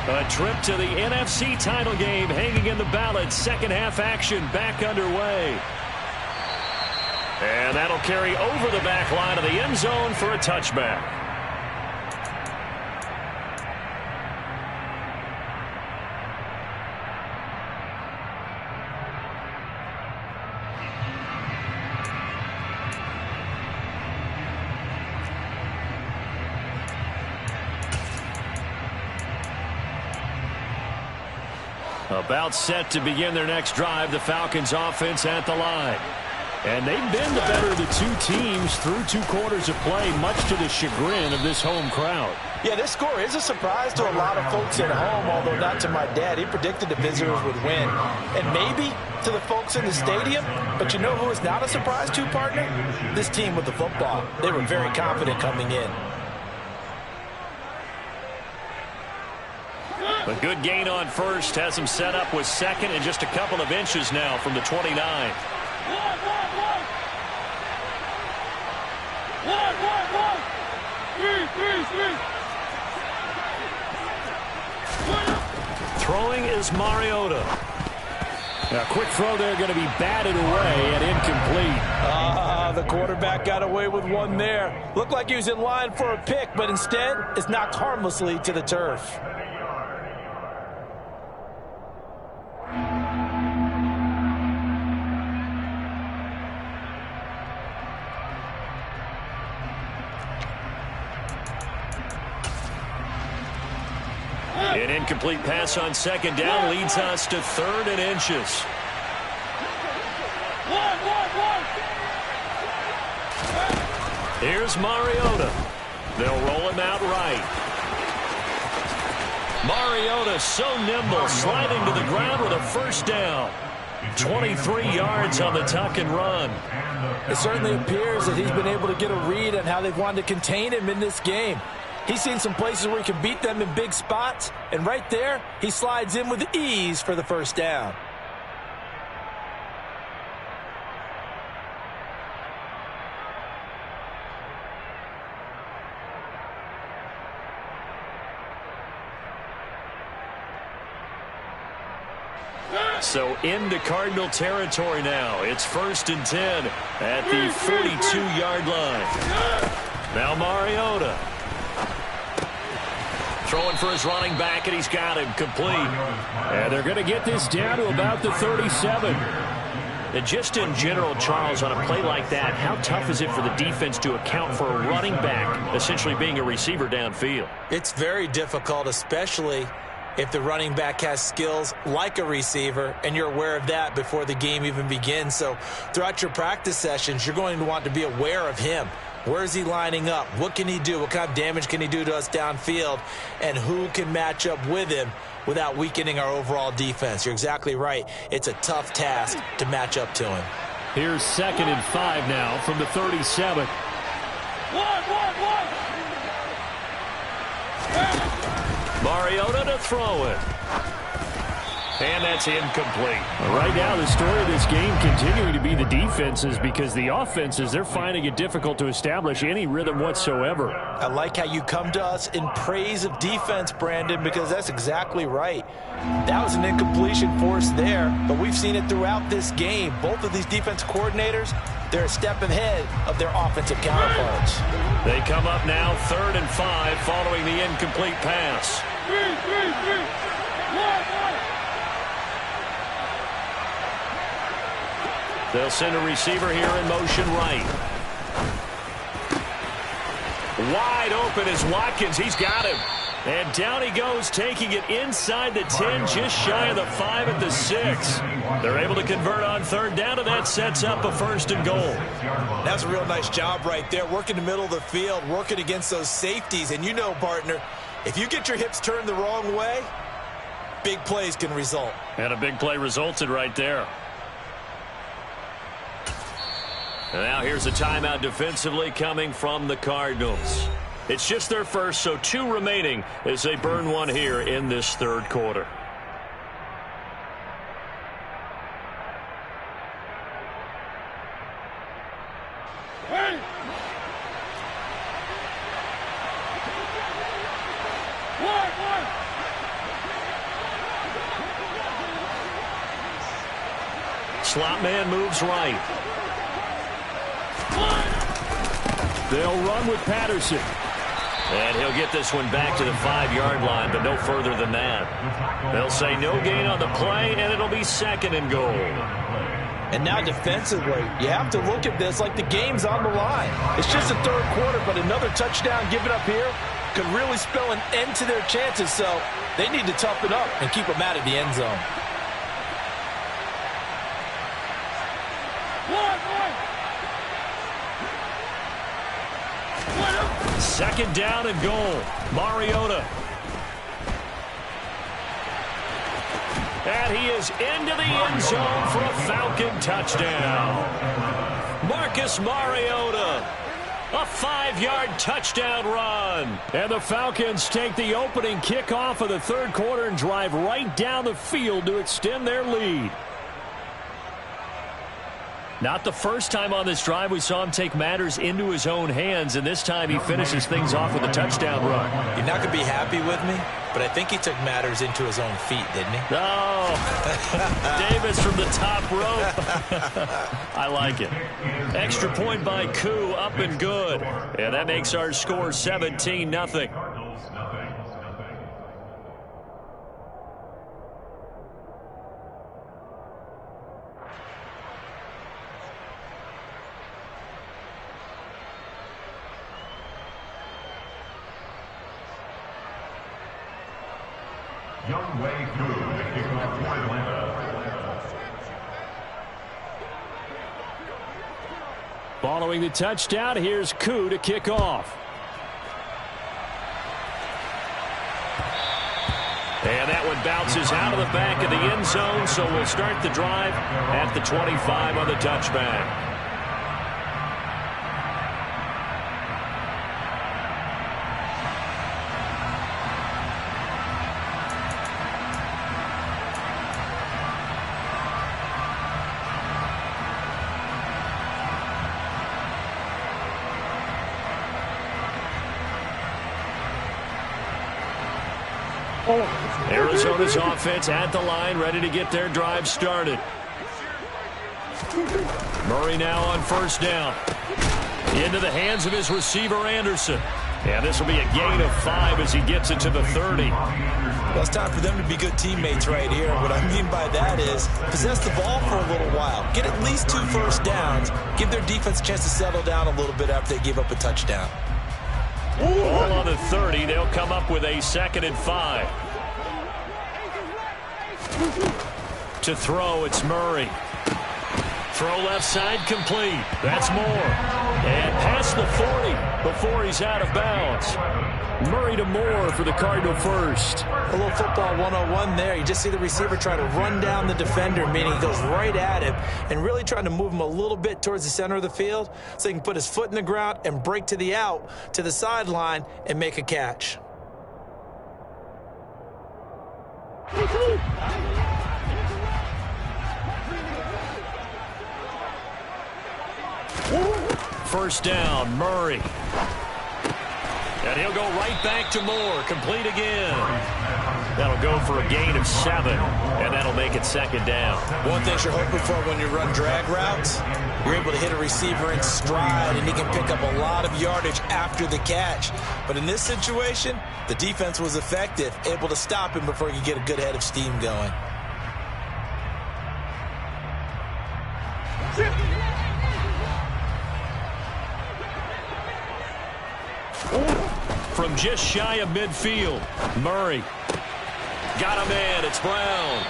C: A trip to the NFC title game hanging in the balance. Second half action back underway. And that'll carry over the back line of the end zone for a touchback. About set to begin their next drive, the Falcons offense at the line. And they've been the better of the two teams through 2 quarters of play, much to the chagrin of this home crowd.
G: Yeah, this score is a surprise to a lot of folks at home, although not to my dad. He predicted the visitors would win. And maybe to the folks in the stadium, but you know who is not a surprise to, partner? This team with the football. They were very confident coming in.
C: A good gain on first has him set up with 2nd and just a couple of inches now from the 29. Throwing is Mariota. Now, quick throw there, going to be batted away and incomplete.
G: The quarterback got away with one there. Looked like he was in line for a pick, but instead it's knocked harmlessly to the turf.
C: An incomplete pass on 2nd down leads us to 3rd and inches. Here's Mariota. They'll roll him out right. Mariota so nimble, sliding to the ground with a 1st down. 23 yards on the tuck and run.
G: It certainly appears that he's been able to get a read on how they've wanted to contain him in this game. He's seen some places where he can beat them in big spots, and right there, he slides in with ease for the 1st down.
C: So into Cardinal territory now. It's 1st and 10 at the 42-yard line. Now Mariota. Throwing for his running back, and he's got him complete. And they're going to get this down to about the 37. And just in general, Charles, on a play like that, how tough is it for the defense to account for a running back essentially being a receiver downfield?
G: It's very difficult, especially if the running back has skills like a receiver, and you're aware of that before the game even begins. So throughout your practice sessions, you're going to want to be aware of him. Where is he lining up? What can he do? What kind of damage can he do to us downfield? And who can match up with him without weakening our overall defense? You're exactly right. It's a tough task to match up to him.
C: Here's 2nd and 5 now from the 37. Mariota to throw it. And that's incomplete.
I: Right now, the story of this game continuing to be the defenses, because the offenses, they're finding it difficult to establish any rhythm whatsoever.
G: I like how you come to us in praise of defense, Brandon, because that's exactly right. That was an incompletion force there, but we've seen it throughout this game. Both of these defense coordinators, they're a step ahead of their offensive counterparts.
C: They come up now 3rd and 5 following the incomplete pass.
F: 3, 1.
C: They'll send a receiver here in motion right. Wide open is Watkins. He's got him. And down he goes, taking it inside the 10, just shy of the 5 at the 6. They're able to convert on 3rd down, and that sets up a 1st and goal.
G: That's a real nice job right there, working the middle of the field, working against those safeties. And you know, partner, if you get your hips turned the wrong way, big plays can result.
C: And a big play resulted right there. And now here's a timeout defensively coming from the Cardinals. It's just their first, so 2 remaining as they burn one here in this 3rd quarter.
F: Hey! 1.
C: Slot man moves right.
I: They'll run with Patterson.
C: And he'll get this one back to the 5-yard line, but no further than that. They'll say no gain on the play, and it'll be 2nd and goal.
G: And now defensively, you have to look at this like the game's on the line. It's just the 3rd quarter, but another touchdown given up here could really spell an end to their chances, so they need to toughen up and keep them out of the end zone.
C: 2nd down and goal. Mariota. And he is into the end zone for a Falcon touchdown. Marcus Mariota. A 5-yard touchdown run.
I: And the Falcons take the opening kickoff of the 3rd quarter and drive right down the field to extend their lead. Not the first time on this drive we saw him take matters into his own hands, and this time he finishes things off with a touchdown run.
G: You're not going to be happy with me, but I think he took matters into his own feet, didn't he?
C: No. Davis from the top rope. I like it. Extra point by Koo, up and good. And that makes our score 17-0.
I: Following the touchdown, here's Koo to kick off.
C: And that one bounces out of the back of the end zone, so we'll start the drive at the 25 on the touchback. Arizona's offense at the line, ready to get their drive started. Murray now on 1st down. Into the hands of his receiver, Anderson. And this will be a gain of 5 as he gets it to the 30.
G: Well, it's time for them to be good teammates right here. What I mean by that is possess the ball for a little while. Get at least 2 first downs. Give their defense a chance to settle down a little bit after they give up a touchdown.
C: Ball on the 30. They'll come up with a 2nd and 5. To throw, it's Murray. Throw left side complete. That's Moore. And past the 40 before he's out of bounds. Murray to Moore for the Cardinal first.
G: A little football 101 there. You just see the receiver try to run down the defender, meaning he goes right at him and really trying to move him a little bit towards the center of the field so he can put his foot in the ground and break to the out, to the sideline, and make a catch.
C: first down. Murray. And he'll go right back to Moore. Complete again. That'll go for a gain of 7, and that'll make it second down.
G: One thing you're hoping for when you run drag routes, you're able to hit a receiver in stride, and he can pick up a lot of yardage after the catch. But in this situation, the defense was effective, able to stop him before he could get a good head of steam going.
C: From just shy of midfield, Murray. Got him in. It's Brown.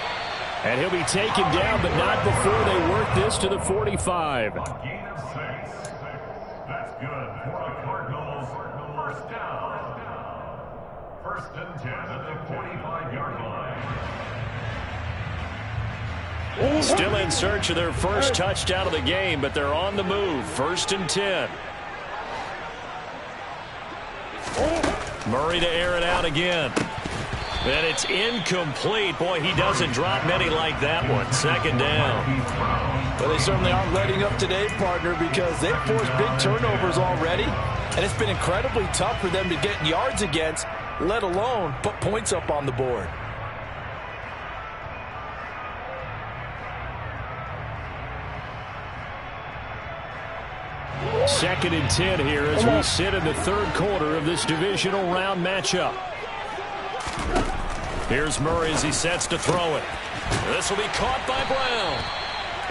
I: And he'll be taken down, but not before they work this to the 45.
H: Gain of 6. That's good for the Cardinals. First down. First and 10 at the 45-yard line.
C: Still in search of their first touchdown of the game, but they're on the move. First and 10. Murray to air it out again. And it's incomplete. Boy, he doesn't drop many like that one. Second down.
G: Well, they certainly aren't letting up today, partner, because they've forced big turnovers already, and it's been incredibly tough for them to get yards against, let alone put points up on the board.
I: Second and 10 here as we sit in the third quarter of this divisional round matchup.
C: Here's Murray as he sets to throw it. This will be caught by Brown.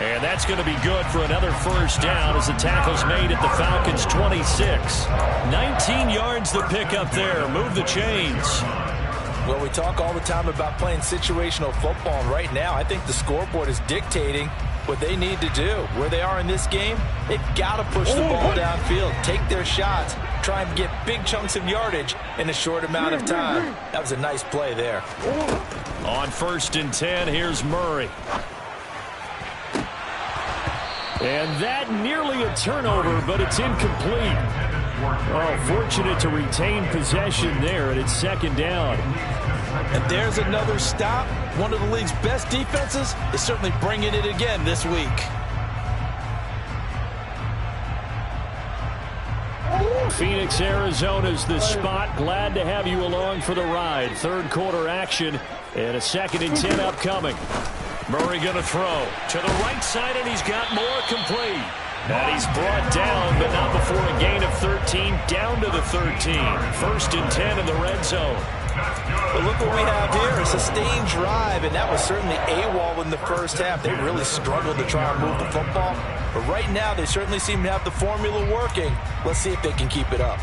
C: And that's going to be good for another first down as the tackle's made at the Falcons' 26. 19 yards the pickup there. Move the chains.
G: Well, we talk all the time about playing situational football, and right now I think the scoreboard is dictating what they need to do. Where they are in this game, they've got to push the ball downfield, take their shots, try and get big chunks of yardage in a short amount of time. That was a nice play there.
C: On first and 10, here's Murray.
I: And that nearly a turnover, but it's incomplete. Oh, fortunate to retain possession there, and it's second down.
G: And there's another stop. One of the league's best defenses is certainly bringing it again this week.
I: Phoenix, Arizona's the spot. Glad to have you along for the ride. Third quarter action and a second and 10 upcoming.
C: Murray going to throw to the right side, and he's got more complete. And he's brought down, but not before a gain of 13, down to the 13. First and 10 in the red zone.
G: But look what we have here, a sustained drive, and that was certainly AWOL in the first half. They really struggled to try and move the football. But right now, they certainly seem to have the formula working. Let's see if they can keep it up.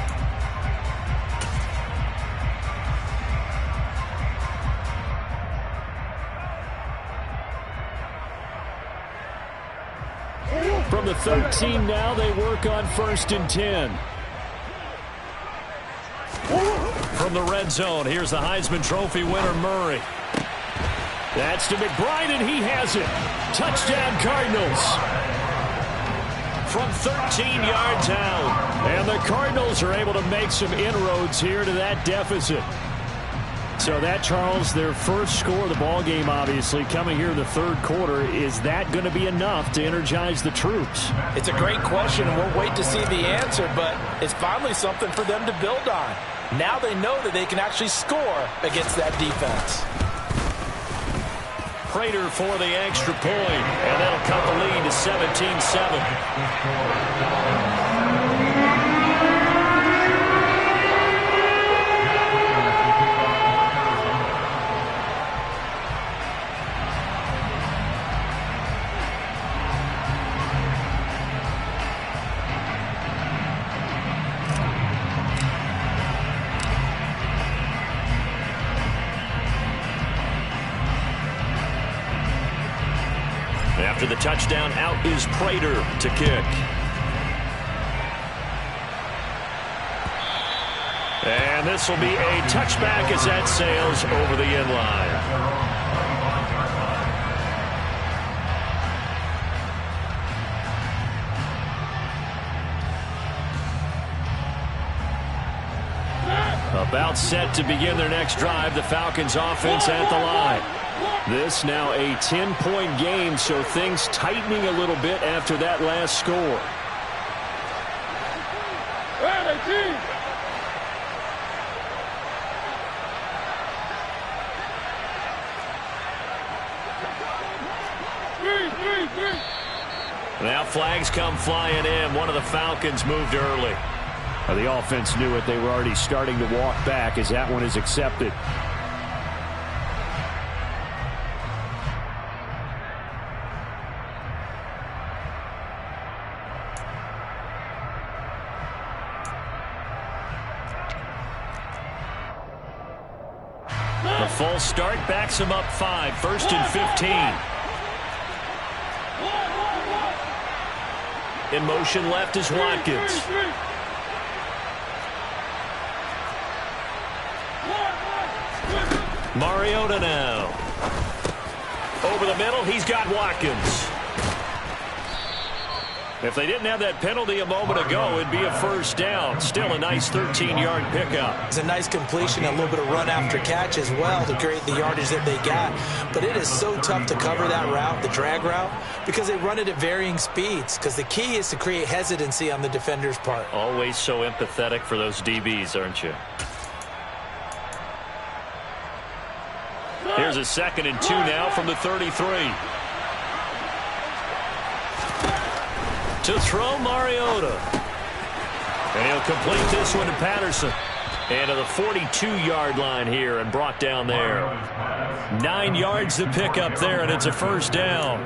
I: From the 13 now, they work on first and 10.
C: From the red zone, here's the Heisman Trophy winner, Murray.
I: That's to McBride, and he has it. Touchdown, Cardinals.
C: From 13 yards out.
I: And the Cardinals are able to make some inroads here to that deficit. So that, Charles, their first score of the ballgame, obviously, coming here in the third quarter. Is that going to be enough to energize the troops?
G: It's a great question, and we'll wait to see the answer, but it's finally something for them to build on. Now they know that they can actually score against that defense.
C: Prater for the extra point, and that'll cut the lead to 17-7. After the touchdown, out is Prater to kick. And this will be a touchback as that sails over the end line. About set to begin their next drive, the Falcons offense at the line. This now a 10-point game, so things tightening a little bit after that last score. Now flags come flying in. One of the Falcons moved early.
I: Well, the offense knew it. They were already starting to walk back as that one is accepted.
C: The full start backs him up 5. 1st and 15. In motion left is Watkins. Mariota now. Over the middle, he's got Watkins. If they didn't have that penalty a moment ago, it'd be a first down. Still a nice 13-yard pickup.
G: It's a nice completion, a little bit of run after catch as well to create the yardage that they got. But it is so tough to cover that route, the drag route, because they run it at varying speeds. Because the key is to create hesitancy on the defender's part.
C: Always so empathetic for those DBs, aren't you? Here's a 2nd and 2 now from the 33. To throw Mariota. And he'll complete this one to Patterson. And to the 42-yard line here and brought down there. 9 yards to pick up there, and it's a first down.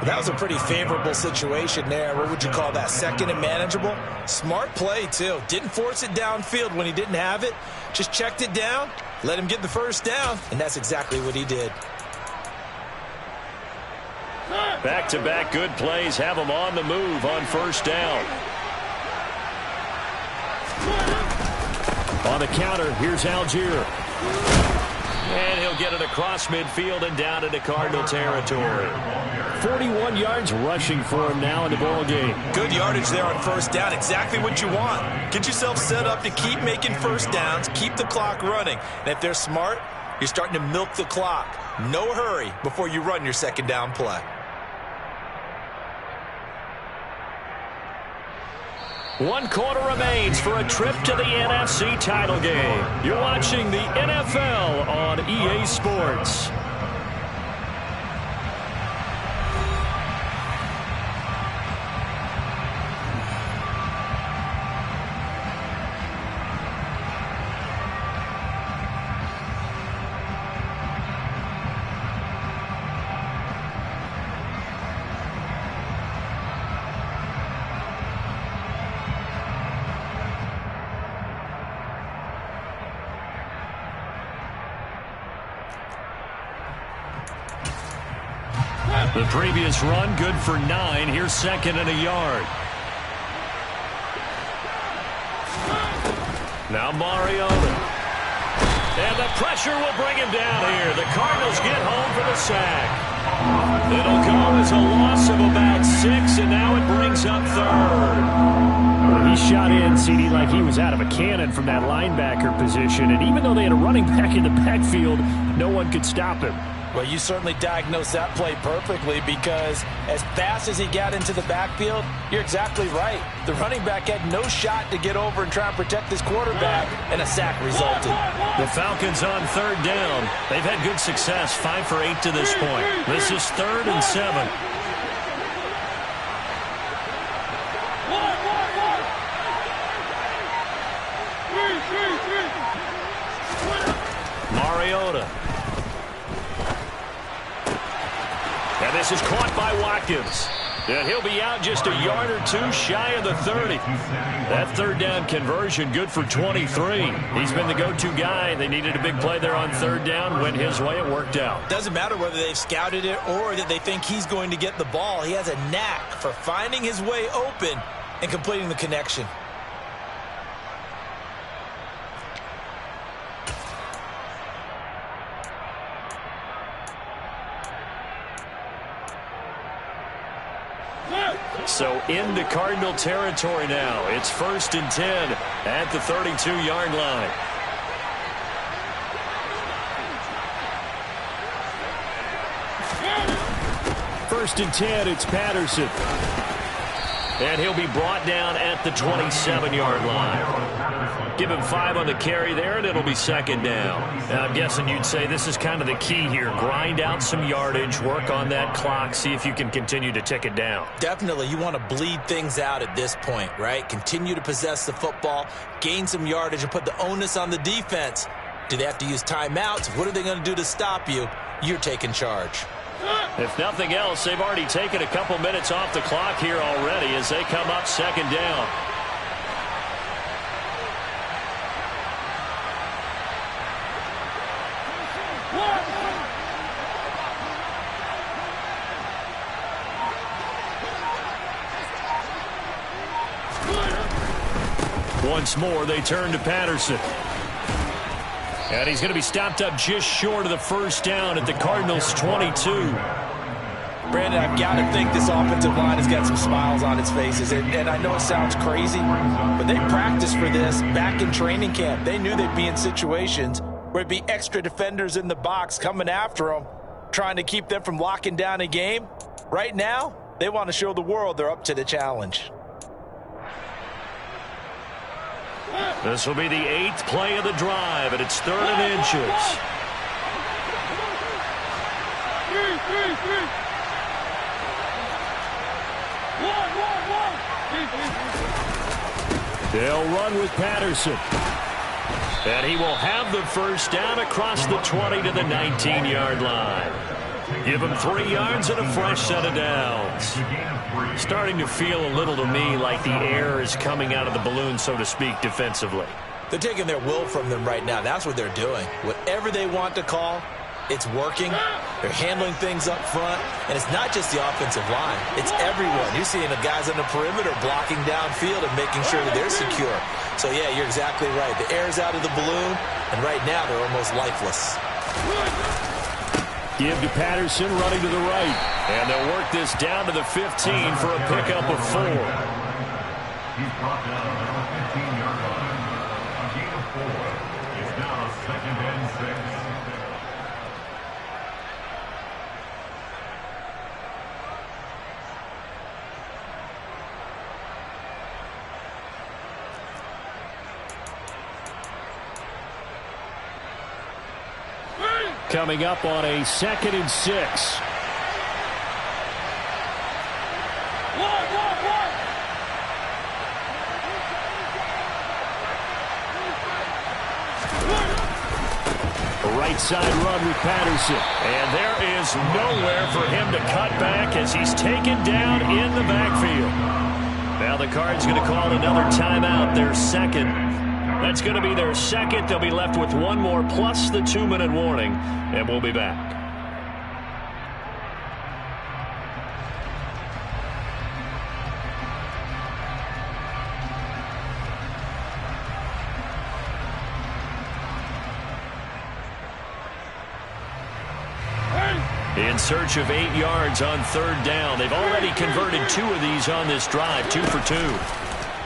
G: That was a pretty favorable situation there. What would you call that? 2nd and manageable? Smart play, too. Didn't force it downfield when he didn't have it. Just checked it down, let him get the first down, and that's exactly what he did.
C: Back-to-back good plays have him on the move on first down.
I: On the counter, here's Algier.
C: And he'll get it across midfield and down into Cardinal territory.
I: 41 yards rushing for him now in the ball game.
G: Good yardage there on first down. Exactly what you want. Get yourself set up to keep making first downs, keep the clock running. And if they're smart, you're starting to milk the clock. No hurry before you run your second down play.
C: One quarter remains for a trip to the NFC title game. You're watching the NFL on EA Sports. The previous run good for 9. Here's 2nd and a yard. Now Mariota. And the pressure will bring him down here. The Cardinals get home for the sack. It'll go as a loss of about 6, and now it brings up 3rd.
I: Well, he shot in, CD, like he was out of a cannon from that linebacker position. And even though they had a running back in the backfield, no one could stop him.
G: Well, you certainly diagnosed that play perfectly because as fast as he got into the backfield, you're exactly right. The running back had no shot to get over and try and protect his quarterback, and a sack resulted.
C: The Falcons on 3rd down. They've had good success, 5 for 8 to this point. This is 3rd and 7. Mariota. And this is caught by Watkins. And he'll be out just a yard or 2 shy of the 30. That 3rd down conversion good for 23. He's been the go-to guy. They needed a big play there on 3rd down. Went his way. It worked out.
G: Doesn't matter whether they've scouted it or that they think he's going to get the ball. He has a knack for finding his way open and completing the connection.
C: So into Cardinal territory now. It's 1st and 10 at the 32-yard line.
I: First and 10, it's Patterson.
C: And he'll be brought down at the 27-yard line. Give him 5 on the carry there, and it'll be second down. And I'm guessing you'd say this is kind of the key here. Grind out some yardage, work on that clock, see if you can continue to tick it down.
G: Definitely, you want to bleed things out at this point, right? Continue to possess the football, gain some yardage, and put the onus on the defense. Do they have to use timeouts? What are they going to do to stop you? You're taking charge.
C: If nothing else, they've already taken a couple minutes off the clock here already as they come up second down. Once more, they turn to Patterson. And he's going to be stopped up just short of the first down at the Cardinals' 22.
G: Brandon, I've got to think this offensive line has got some smiles on its faces. And I know it sounds crazy, but they practiced for this back in training camp. They knew they'd be in situations where it'd be extra defenders in the box coming after them, trying to keep them from locking down a game. Right now, they want to show the world they're up to the challenge.
C: This will be the 8th play of the drive, and it's 3rd and inches. They'll run with Patterson. And he will have the first down across the 20 to the 19-yard line. Give him 3 yards and a fresh set of downs. Starting to feel a little to me like the air is coming out of the balloon, so to speak, defensively.
G: They're taking their will from them right now. That's what they're doing. Whatever they want to call, it's working. They're handling things up front. And it's not just the offensive line. It's everyone. You're seeing the guys on the perimeter blocking downfield and making sure that they're secure. So, yeah, you're exactly right. The air's out of the balloon, and right now they're almost lifeless.
C: Give to Patterson, running to the right. And they'll work this down to the 15 for a pickup of 4.
H: He's brought down on the 15-yard line. A gain of 4. It's now 2nd and 6.
C: Coming up on a 2nd and 6. Right side run with Patterson. And there is nowhere for him to cut back as he's taken down in the backfield. Now the Cards going to call another timeout, their second. That's going to be their second. They'll be left with 1 more plus the 2-minute warning, and we'll be back. In search of 8 yards on 3rd down. They've already converted 2 of these on this drive, 2 for 2.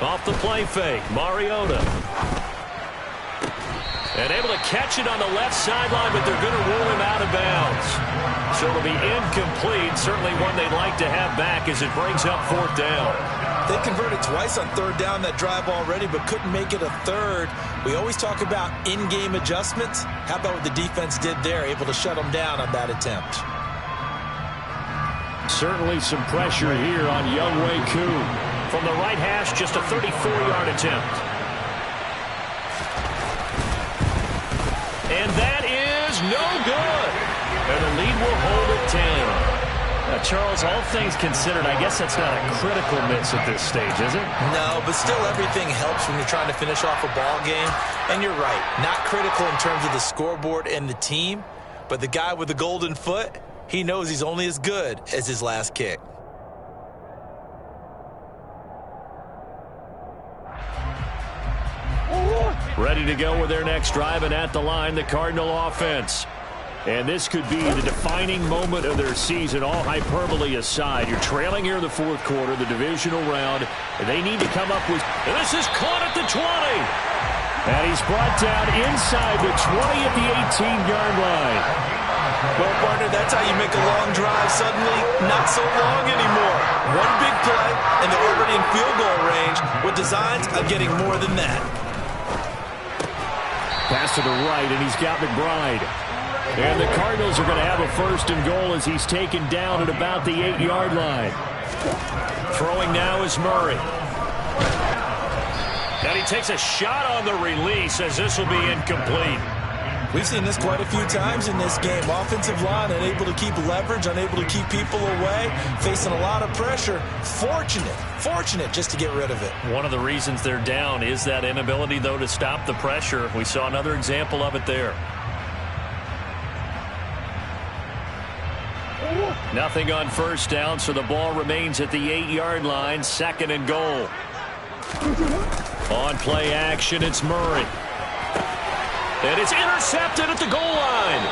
C: Off the play fake, Mariota. And able to catch it on the left sideline, but they're going to rule him out of bounds. So it'll be incomplete. Certainly one they'd like to have back as it brings up 4th down.
G: They converted twice on 3rd down that drive already, but couldn't make it a 3rd. We always talk about in-game adjustments. How about what the defense did there, able to shut them down on that attempt?
C: Certainly some pressure here on Younghoe Koo. From the right hash, just a 34-yard attempt. And that is no good. And the lead will hold at 10. Charles, all things considered, I guess that's not a critical miss at this stage, is it?
G: No, but still everything helps when you're trying to finish off a ball game. And you're right, not critical in terms of the scoreboard and the team, but the guy with the golden foot, he knows he's only as good as his last kick.
C: Ready to go with their next drive, and at the line, the Cardinal offense. And this could be the defining moment of their season, all hyperbole aside. You're trailing here in the 4th quarter, the divisional round, and they need to come up with... And this is caught at the 20. And he's brought down inside the 20 at the 18-yard line.
G: Well, partner, that's how you make a long drive suddenly not so long anymore. One big play, and they're already in with designs of getting more than that.
I: Pass to the right, and he's got McBride. And the Cardinals are going to have a 1st and goal as he's taken down at about the 8-yard line. Throwing now is Murray. And he takes a shot on the release as this will be incomplete.
G: We've seen this quite a few times in this game. Offensive line unable to keep leverage, unable to keep people away, facing a lot of pressure. Fortunate just to get rid of it.
C: One of the reasons they're down is that inability, though, to stop the pressure. We saw another example of it there. Nothing on 1st down, so the ball remains at the 8-yard line. 2nd and goal. On play action, it's Murray. And it's intercepted at the goal line.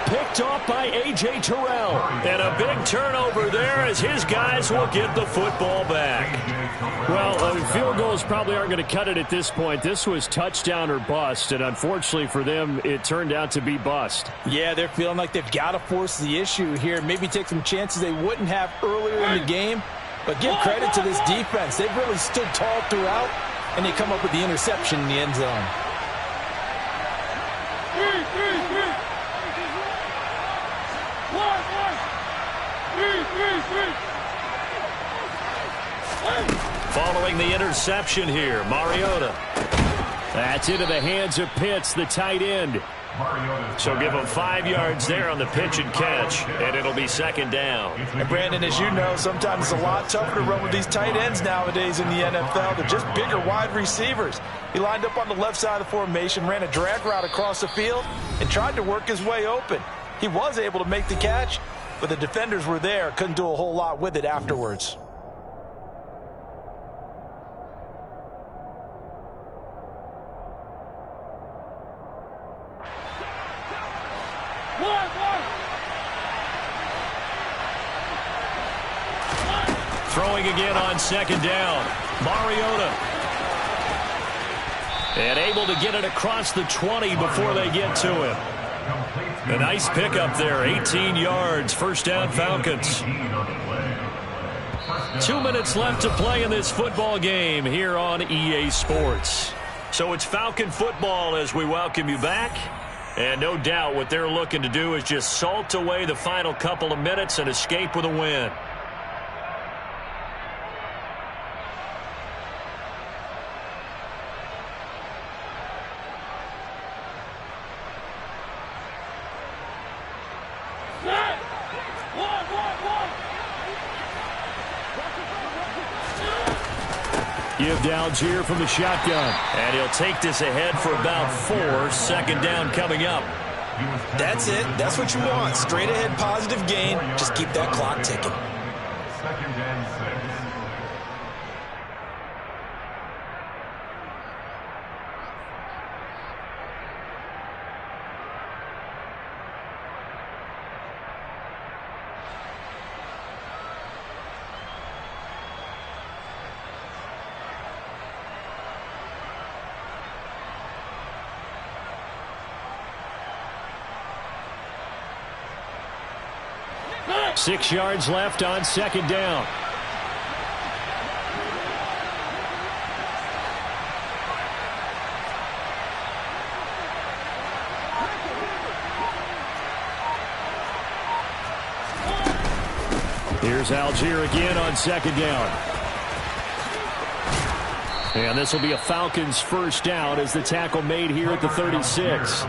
C: Picked off by A.J. Terrell. And a big turnover there as his guys will get the football back.
I: Well, field goals probably aren't going to cut it at this point. This was touchdown or bust, and unfortunately for them, it turned out to be bust.
G: Yeah, they're feeling like they've got to force the issue here. Maybe take some chances they wouldn't have earlier in the game. But give credit to this defense. They've really stood tall throughout, and they come up with the interception in the end zone.
C: Following the interception here, Mariota.
I: That's into the hands of Pitts, the tight end.
C: So give him 5 yards there on the pitch and catch, and it'll be 2nd down.
G: And Brandon, as you know, sometimes it's a lot tougher to run with these tight ends nowadays in the NFL. They're just bigger wide receivers. He lined up on the left side of the formation, ran a drag route across the field, and tried to work his way open. He was able to make the catch, but the defenders were there, couldn't do a whole lot with it afterwards.
C: Throwing again on 2nd down. Mariota. And able to get it across the 20 before they get to him. A nice pickup there. 18 yards. 1st down, Falcons. 2 minutes left to play in this football game here on EA Sports. So it's Falcon football as we welcome you back. And no doubt what they're looking to do is just salt away the final couple of minutes and escape with a win.
I: Give to Algier from the shotgun.
C: And he'll take this ahead for about 4. 2nd down coming up.
G: That's it. That's what you want. Straight ahead positive gain. Just keep that clock ticking.
H: 2nd and 6.
I: Six yards left on 2nd down. Here's Algier again on 2nd down. And this will be a Falcons 1st down as the tackle made here at the 36.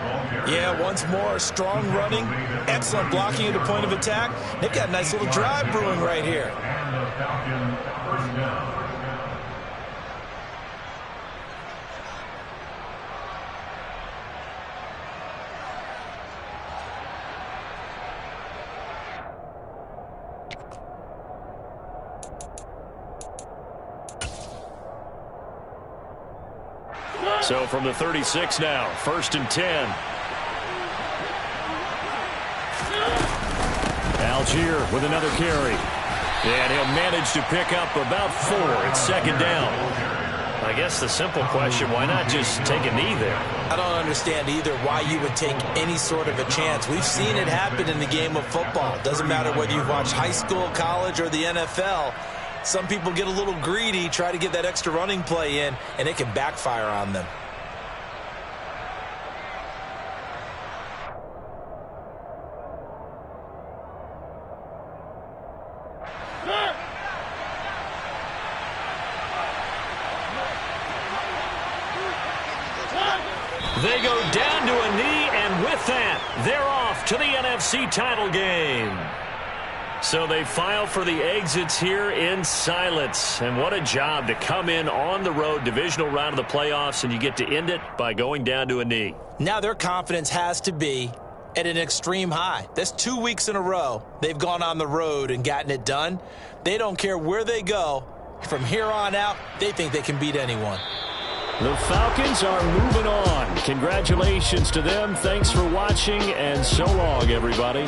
G: Yeah, once more, strong running, excellent blocking at the point of attack. They've got a nice little drive brewing right here.
H: And the Falcon 1st down.
C: So from the 36 now, 1st and 10.
I: Algier with another carry.
C: And he'll manage to pick up about 4. It's 2nd down. I guess the simple question, why not just take a knee there?
G: I don't understand either why you would take any sort of a chance. We've seen it happen in the game of football. It doesn't matter whether you've watched high school, college, or the NFL. Some people get a little greedy, try to get that extra running play in, and it can backfire on them.
C: They go down to a knee, and with that, they're off to the NFC title game. So they file for the exits here in silence. And what a job to come in on the road, divisional round of the playoffs, and you get to end it by going down to a knee.
G: Now their confidence has to be at an extreme high. That's 2 weeks in a row they've gone on the road and gotten it done. They don't care where they go. From here on out, they think they can beat anyone.
C: The Falcons are moving on. Congratulations to them. Thanks for watching, and so long, everybody.